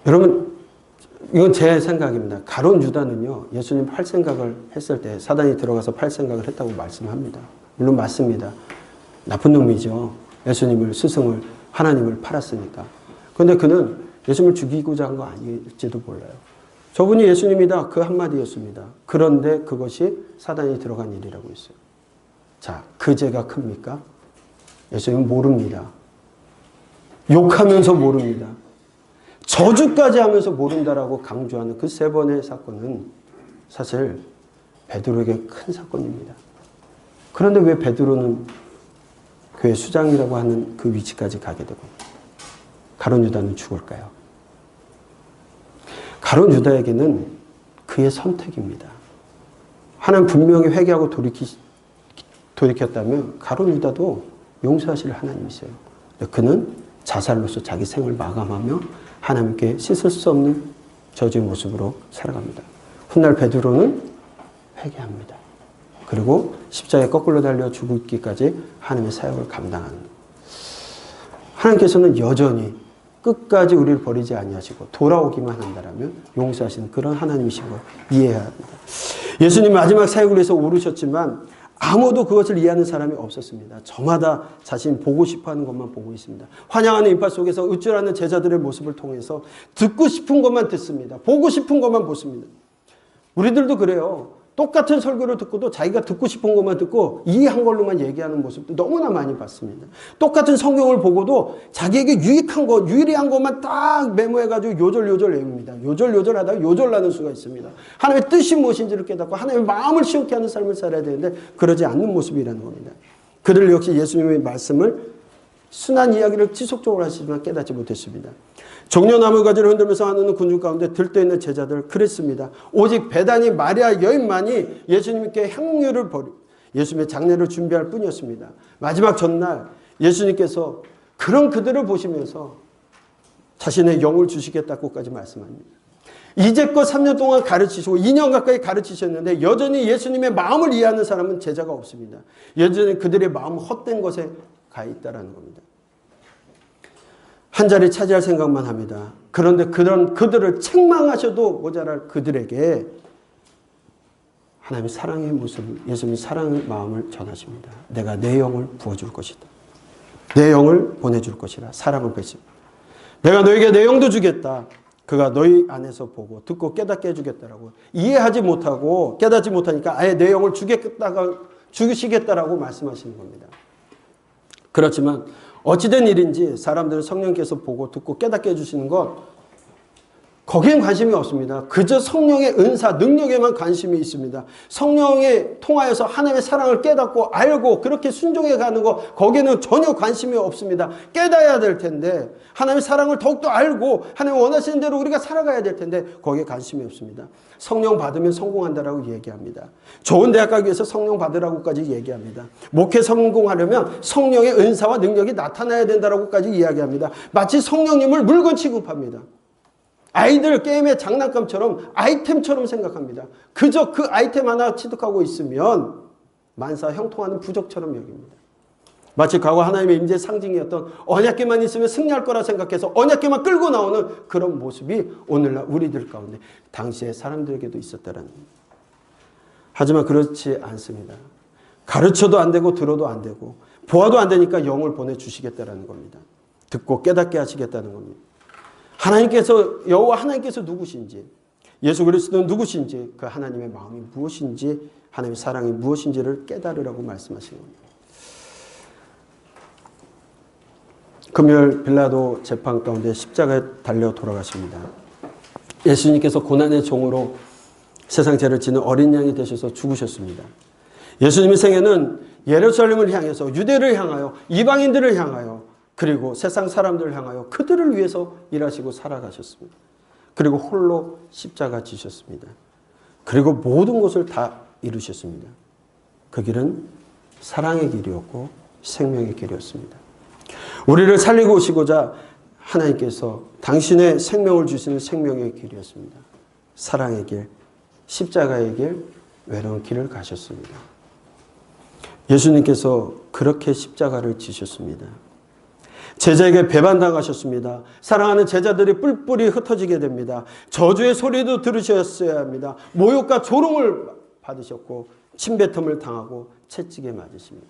여러분 이건 제 생각입니다. 가룟 유다는요. 예수님 팔 생각을 했을 때 사단이 들어가서 팔 생각을 했다고 말씀합니다. 물론 맞습니다. 나쁜 놈이죠. 예수님을 스승을 하나님을 팔았으니까. 그런데 그는 예수님을 죽이고자 한 거 아닐지도 몰라요. 저분이 예수님이다 그 한마디였습니다. 그런데 그것이 사단이 들어간 일이라고 했어요. 자, 그 죄가 큽니까? 예수님은 모릅니다. 욕하면서 모릅니다. 저주까지 하면서 모른다라고 강조하는 그 3번의 사건은 사실 베드로에게 큰 사건입니다. 그런데 왜 베드로는 교회 수장이라고 하는 그 위치까지 가게 되고 가룟 유다는 죽을까요? 가룟 유다에게는 그의 선택입니다. 하나님 분명히 회개하고 돌이켰다면 가룟 유다도 용서하실 하나님이세요. 그는 자살로서 자기 생을 마감하며 하나님께 씻을 수 없는 저주의 모습으로 살아갑니다. 훗날 베드로는 회개합니다. 그리고 십자가에 거꾸로 달려 죽기까지 하나님의 사역을 감당하는, 하나님께서는 여전히 끝까지 우리를 버리지 아니하시고 돌아오기만 한다라면 용서하시는 그런 하나님이신 걸 이해해야 합니다. 예수님 마지막 사역을 위해서 오르셨지만 아무도 그것을 이해하는 사람이 없었습니다. 저마다 자신 보고 싶어하는 것만 보고 있습니다. 환영하는 인파 속에서 우쭐하는 제자들의 모습을 통해서 듣고 싶은 것만 듣습니다. 보고 싶은 것만 보습니다. 우리들도 그래요. 똑같은 설교를 듣고도 자기가 듣고 싶은 것만 듣고 이해한 걸로만 얘기하는 모습도 너무나 많이 봤습니다. 똑같은 성경을 보고도 자기에게 유익한 것, 유리한 것만 딱 메모해가지고 요절요절 외웁니다. 요절요절 하다가 요절나는 수가 있습니다. 하나님의 뜻이 무엇인지를 깨닫고 하나님의 마음을 시원케 하는 삶을 살아야 되는데 그러지 않는 모습이라는 겁니다. 그들 역시 예수님의 말씀을 순한 이야기를 지속적으로 하시지만 깨닫지 못했습니다. 종려나무 가지를 흔들면서 하는 군중 가운데 들떠있는 제자들 그랬습니다. 오직 베다니 마리아 여인만이 예수님께 향유를 버리고 예수님의 장례를 준비할 뿐이었습니다. 마지막 전날 예수님께서 그런 그들을 보시면서 자신의 영을 주시겠다고까지 말씀합니다. 이제껏 3년 동안 가르치시고 2년 가까이 가르치셨는데 여전히 예수님의 마음을 이해하는 사람은 제자가 없습니다. 여전히 그들의 마음은 헛된 것에 가 있다는 겁니다. 한 자리 차지할 생각만 합니다. 그런데 그들을 책망하셔도 모자랄 그들에게 하나님의 사랑의 모습을, 예수님의 사랑의 마음을 전하십니다. 내가 내 영을 부어줄 것이다. 내 영을 보내줄 것이라. 사랑을 베십니다. 내가 너에게 내 영도 주겠다. 그가 너희 안에서 보고 듣고 깨닫게 해주겠다라고. 이해하지 못하고 깨닫지 못하니까 아예 내 영을 주시겠다라고 말씀하시는 겁니다. 그렇지만 어찌된 일인지 사람들은 성령께서 보고 듣고 깨닫게 해주시는 것 거기엔 관심이 없습니다. 그저 성령의 은사, 능력에만 관심이 있습니다. 성령에 통하여서 하나님의 사랑을 깨닫고 알고 그렇게 순종해 가는 것 거기에는 전혀 관심이 없습니다. 깨닫어야 될 텐데 하나님의 사랑을 더욱더 알고 하나님 원하시는 대로 우리가 살아가야 될 텐데 거기에 관심이 없습니다. 성령 받으면 성공한다라고 얘기합니다. 좋은 대학 가기 위해서 성령 받으라고까지 얘기합니다. 목회 성공하려면 성령의 은사와 능력이 나타나야 된다라고까지 이야기합니다. 마치 성령님을 물건 취급합니다. 아이들 게임의 장난감처럼 아이템처럼 생각합니다. 그저 그 아이템 하나 취득하고 있으면 만사 형통하는 부적처럼 여깁니다. 마치 과거 하나님의 임재의 상징이었던 언약궤만 있으면 승리할 거라 생각해서 언약궤만 끌고 나오는 그런 모습이 오늘날 우리들 가운데 당시의 사람들에게도 있었다는 겁니다. 하지만 그렇지 않습니다. 가르쳐도 안 되고 들어도 안 되고 보아도 안 되니까 영을 보내주시겠다는 겁니다. 듣고 깨닫게 하시겠다는 겁니다. 여호와 하나님께서 누구신지, 예수 그리스도는 누구신지, 그 하나님의 마음이 무엇인지, 하나님의 사랑이 무엇인지를 깨달으라고 말씀하시는 겁니다. 금요일 빌라도 재판 가운데 십자가에 달려 돌아가십니다. 예수님께서 고난의 종으로 세상 죄를 지는 어린 양이 되셔서 죽으셨습니다. 예수님의 생애는 예루살렘을 향해서 유대를 향하여 이방인들을 향하여 그리고 세상 사람들을 향하여 그들을 위해서 일하시고 살아가셨습니다. 그리고 홀로 십자가 지셨습니다. 그리고 모든 것을 다 이루셨습니다. 그 길은 사랑의 길이었고 생명의 길이었습니다. 우리를 살리고 오시고자 하나님께서 당신의 생명을 주시는 생명의 길이었습니다. 사랑의 길, 십자가의 길, 외로운 길을 가셨습니다. 예수님께서 그렇게 십자가를 지셨습니다. 제자에게 배반당하셨습니다. 사랑하는 제자들이 뿔뿔이 흩어지게 됩니다. 저주의 소리도 들으셨어야 합니다. 모욕과 조롱을 받으셨고 침뱉음을 당하고 채찍에 맞으십니다.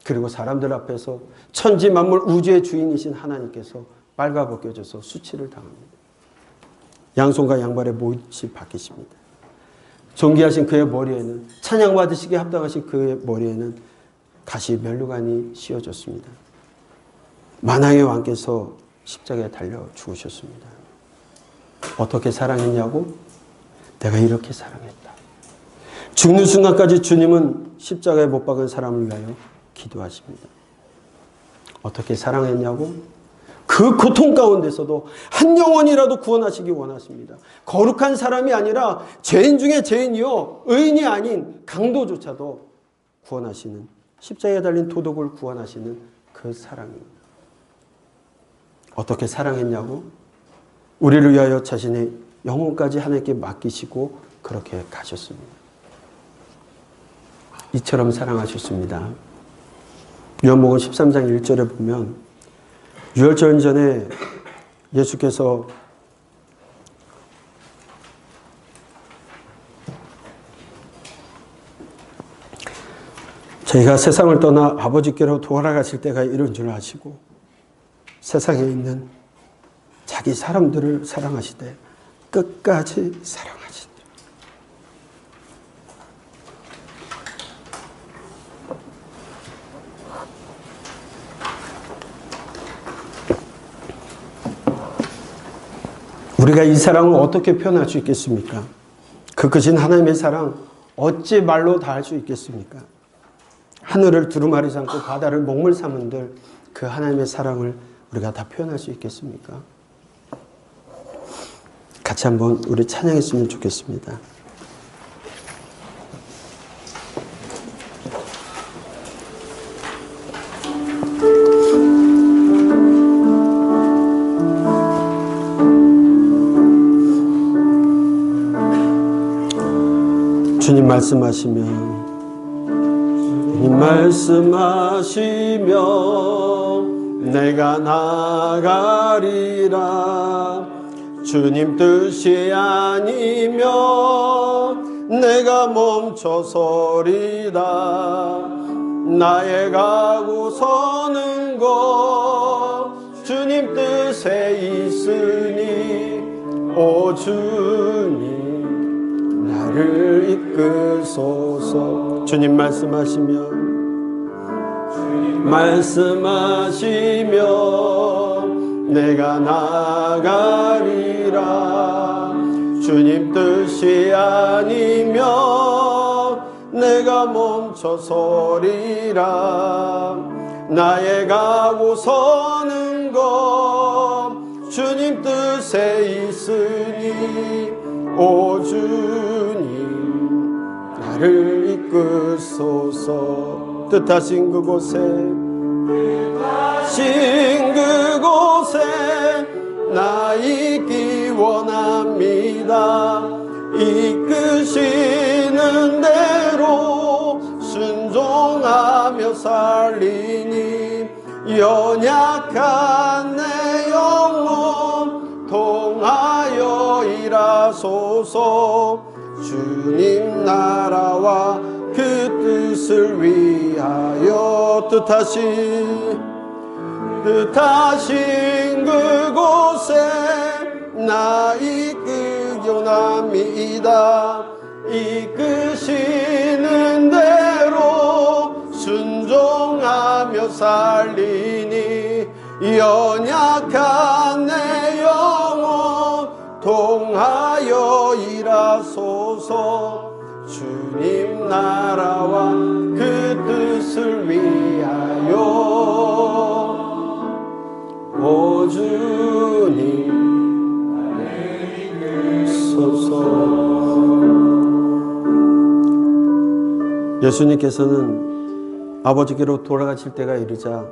그리고 사람들 앞에서 천지 만물 우주의 주인이신 하나님께서 빨가벗겨져서 수치를 당합니다. 양손과 양발에 못이 박히십니다. 존귀하신 그의 머리에는 찬양받으시기에 합당하신 그의 머리에는 가시 면류관이 씌워졌습니다. 만왕의 왕께서 십자가에 달려 죽으셨습니다. 어떻게 사랑했냐고? 내가 이렇게 사랑했다. 죽는 순간까지 주님은 십자가에 못 박은 사람을 위하여 기도하십니다. 어떻게 사랑했냐고? 그 고통 가운데서도 한 영혼이라도 구원하시기 원하십니다. 거룩한 사람이 아니라 죄인 중에 죄인이요 의인이 아닌 강도조차도 구원하시는, 십자가에 달린 도덕을 구원하시는 그 사랑입니다. 어떻게 사랑했냐고? 우리를 위하여 자신의 영혼까지 하나님께 맡기시고 그렇게 가셨습니다. 이처럼 사랑하셨습니다. 요한복음 13장 1절에 보면 유월절 전에 예수께서 저희가 세상을 떠나 아버지께로 돌아가실 때가 이른 줄 아시고 세상에 있는 자기 사람들을 사랑하시되 끝까지 사랑하시니라. 우리가 이 사랑을 어떻게 표현할 수 있겠습니까? 그 크신 하나님의 사랑 어찌 말로 다 할 수 있겠습니까? 하늘을 두루마리 삼고 바다를 먹물 삼은들 그 하나님의 사랑을 우리가 다 표현할 수 있겠습니까? 같이 한번 우리 찬양했으면 좋겠습니다. 주님 말씀하시면 내가 나가리라. 주님 뜻이 아니면 내가 멈춰서리다. 나의 가고 서는 것 주님 뜻에 있으니 오 주님 나를 이끄소서. 주님 말씀하시면 내가 나가리라. 주님 뜻이 아니면 내가 멈춰서리라. 나의 가고 서는 것 주님 뜻에 있으니 오 주님 나를 이끄소서. 뜻하신 그곳에 나 있기 원합니다. 이끄시는 대로 순종하며 살리니 연약한 내 영혼 통하여 일하소서. 주님 나라와 그 뜻을 위하여 뜻하신 그곳에 나 이끄기 원합니다. 이끄시는 대로 순종하며 살리니 연약한 내 영혼 통하여 일하소서. 주님 나라와 그 뜻을 위하여 오 주님 나를 이끄소서. 예수님께서는 아버지께로 돌아가실 때가 이르자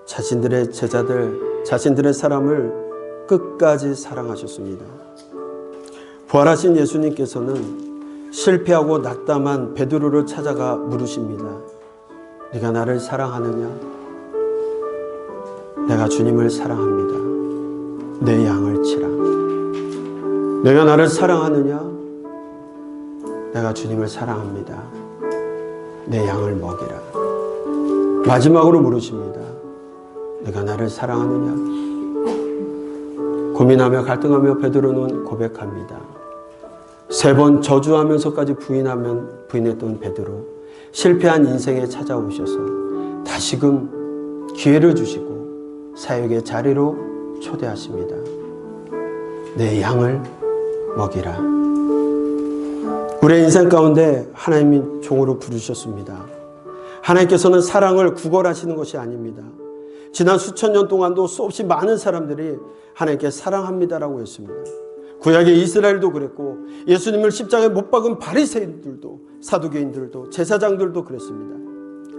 자신들의 제자들, 자신들의 사람을 끝까지 사랑하셨습니다. 부활하신 예수님께서는 실패하고 낙담한 베드로를 찾아가 물으십니다. 네가 나를 사랑하느냐? 내가 주님을 사랑합니다. 내 양을 치라. 내가 나를 사랑하느냐? 내가 주님을 사랑합니다. 내 양을 먹이라. 마지막으로 물으십니다. 내가 나를 사랑하느냐? 고민하며 갈등하며 베드로는 고백합니다. 3번 저주하면서까지 부인했던 베드로, 실패한 인생에 찾아오셔서 다시금 기회를 주시고 사역의 자리로 초대하십니다. 내 양을 먹이라. 우리의 인생 가운데 하나님이 종으로 부르셨습니다. 하나님께서는 사랑을 구걸하시는 것이 아닙니다. 지난 수천 년 동안도 수없이 많은 사람들이 하나님께 사랑합니다라고 했습니다. 구약의 이스라엘도 그랬고 예수님을 십자가에 못 박은 바리새인들도, 사두개인들도, 제사장들도 그랬습니다.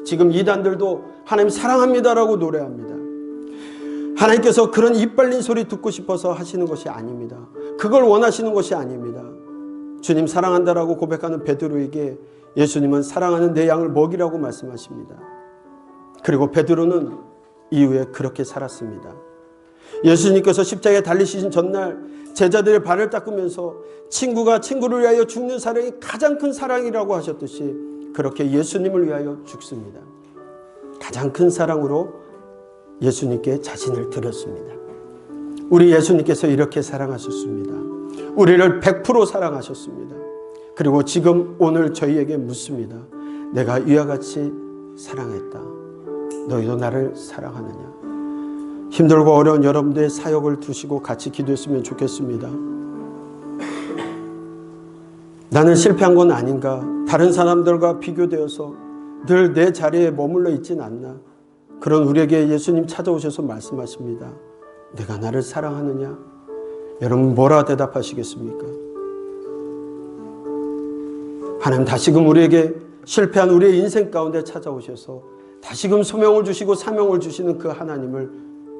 지금 이단들도 하나님 사랑합니다라고 노래합니다. 하나님께서 그런 입 벌린 소리 듣고 싶어서 하시는 것이 아닙니다. 그걸 원하시는 것이 아닙니다. 주님 사랑한다라고 고백하는 베드로에게 예수님은 사랑하는 내 양을 먹이라고 말씀하십니다. 그리고 베드로는 이후에 그렇게 살았습니다. 예수님께서 십자가에 달리시신 전날 제자들의 발을 닦으면서 친구가 친구를 위하여 죽는 사랑이 가장 큰 사랑이라고 하셨듯이 그렇게 예수님을 위하여 죽습니다. 가장 큰 사랑으로 예수님께 자신을 드렸습니다. 우리 예수님께서 이렇게 사랑하셨습니다. 우리를 100% 사랑하셨습니다. 그리고 지금 오늘 저희에게 묻습니다. 내가 이와 같이 사랑했다. 너희도 나를 사랑하느냐? 힘들고 어려운 여러분들의 사역을 두시고 같이 기도했으면 좋겠습니다. 나는 실패한 건 아닌가? 다른 사람들과 비교되어서 늘 내 자리에 머물러 있진 않나? 그런 우리에게 예수님 찾아오셔서 말씀하십니다. 내가 나를 사랑하느냐? 여러분 뭐라 대답하시겠습니까? 하나님 다시금 우리에게 실패한 우리의 인생 가운데 찾아오셔서 다시금 소명을 주시고 사명을 주시는 그 하나님을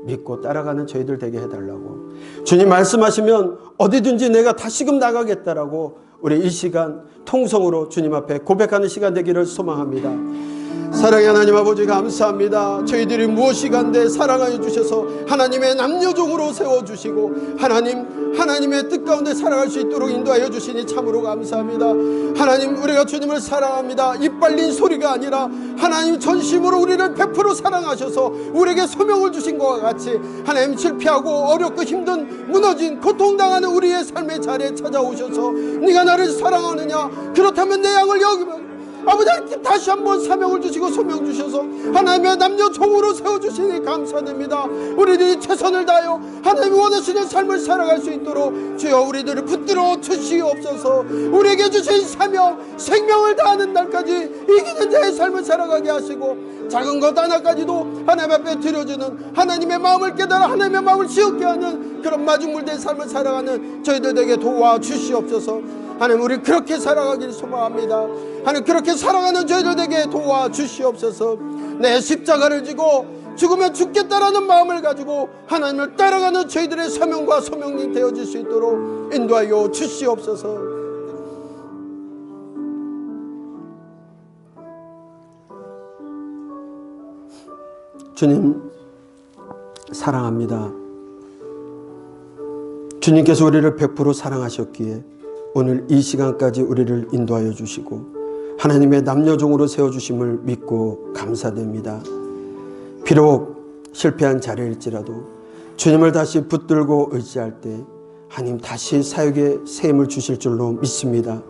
믿고 따라가는 저희들 되게 해달라고. 주님 말씀하시면 어디든지 내가 다시금 나가겠다라고 우리 이 시간 통성으로 주님 앞에 고백하는 시간 되기를 소망합니다. 사랑의 하나님 아버지 감사합니다. 저희들이 무엇이간데 사랑하여 주셔서 하나님의 남녀종으로 세워주시고 하나님의 뜻 가운데 살아갈 수 있도록 인도하여 주시니 참으로 감사합니다. 하나님 우리가 주님을 사랑합니다. 입 벌린 소리가 아니라 하나님 전심으로 우리를 100% 사랑하셔서 우리에게 소명을 주신 것과 같이 하나님 실패하고 어렵고 힘든 무너진 고통당하는 우리의 삶의 자리에 찾아오셔서 네가 나를 사랑하느냐? 그렇다면 내 양을 여기면 아버지 하나님 다시 한번 사명을 주시고 소명 주셔서 하나님의 남녀 종으로 세워주시니 감사드립니다. 우리들이 최선을 다하여 하나님이 원하시는 삶을 살아갈 수 있도록 주여 우리들을 붙들어 주시옵소서. 우리에게 주신 사명 생명을 다하는 날까지 이기는 자의 삶을 살아가게 하시고 작은 것 하나까지도 하나님 앞에 드려주는 하나님의 마음을 깨달아 하나님의 마음을 지었게 하는 그런 마중물된 삶을 살아가는 저희들에게 도와주시옵소서. 하나님 우리 그렇게 살아가길 소망합니다. 하나님 그렇게 살아가는 저희들에게 도와주시옵소서. 내 십자가를 지고 죽으면 죽겠다라는 마음을 가지고 하나님을 따라가는 저희들의 사명과 소명이 되어질 수 있도록 인도하여 주시옵소서. 주님 사랑합니다. 주님께서 우리를 100% 사랑하셨기에 오늘 이 시간까지 우리를 인도하여 주시고 하나님의 남녀종으로 세워주심을 믿고 감사드립니다. 비록 실패한 자리일지라도 주님을 다시 붙들고 의지할 때 하나님 다시 사역의 세임을 주실 줄로 믿습니다.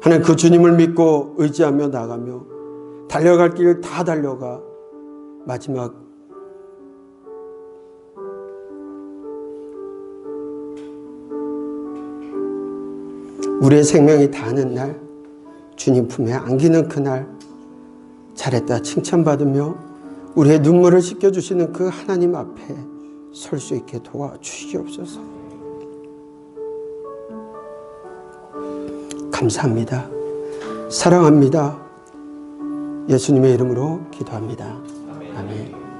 하나님 그 주님을 믿고 의지하며 나가며 달려갈 길 다 달려가 마지막 우리의 생명이 다하는 날 주님 품에 안기는 그날 잘했다 칭찬받으며 우리의 눈물을 씻겨주시는 그 하나님 앞에 설 수 있게 도와주시옵소서. 감사합니다. 사랑합니다. 예수님의 이름으로 기도합니다. 아멘.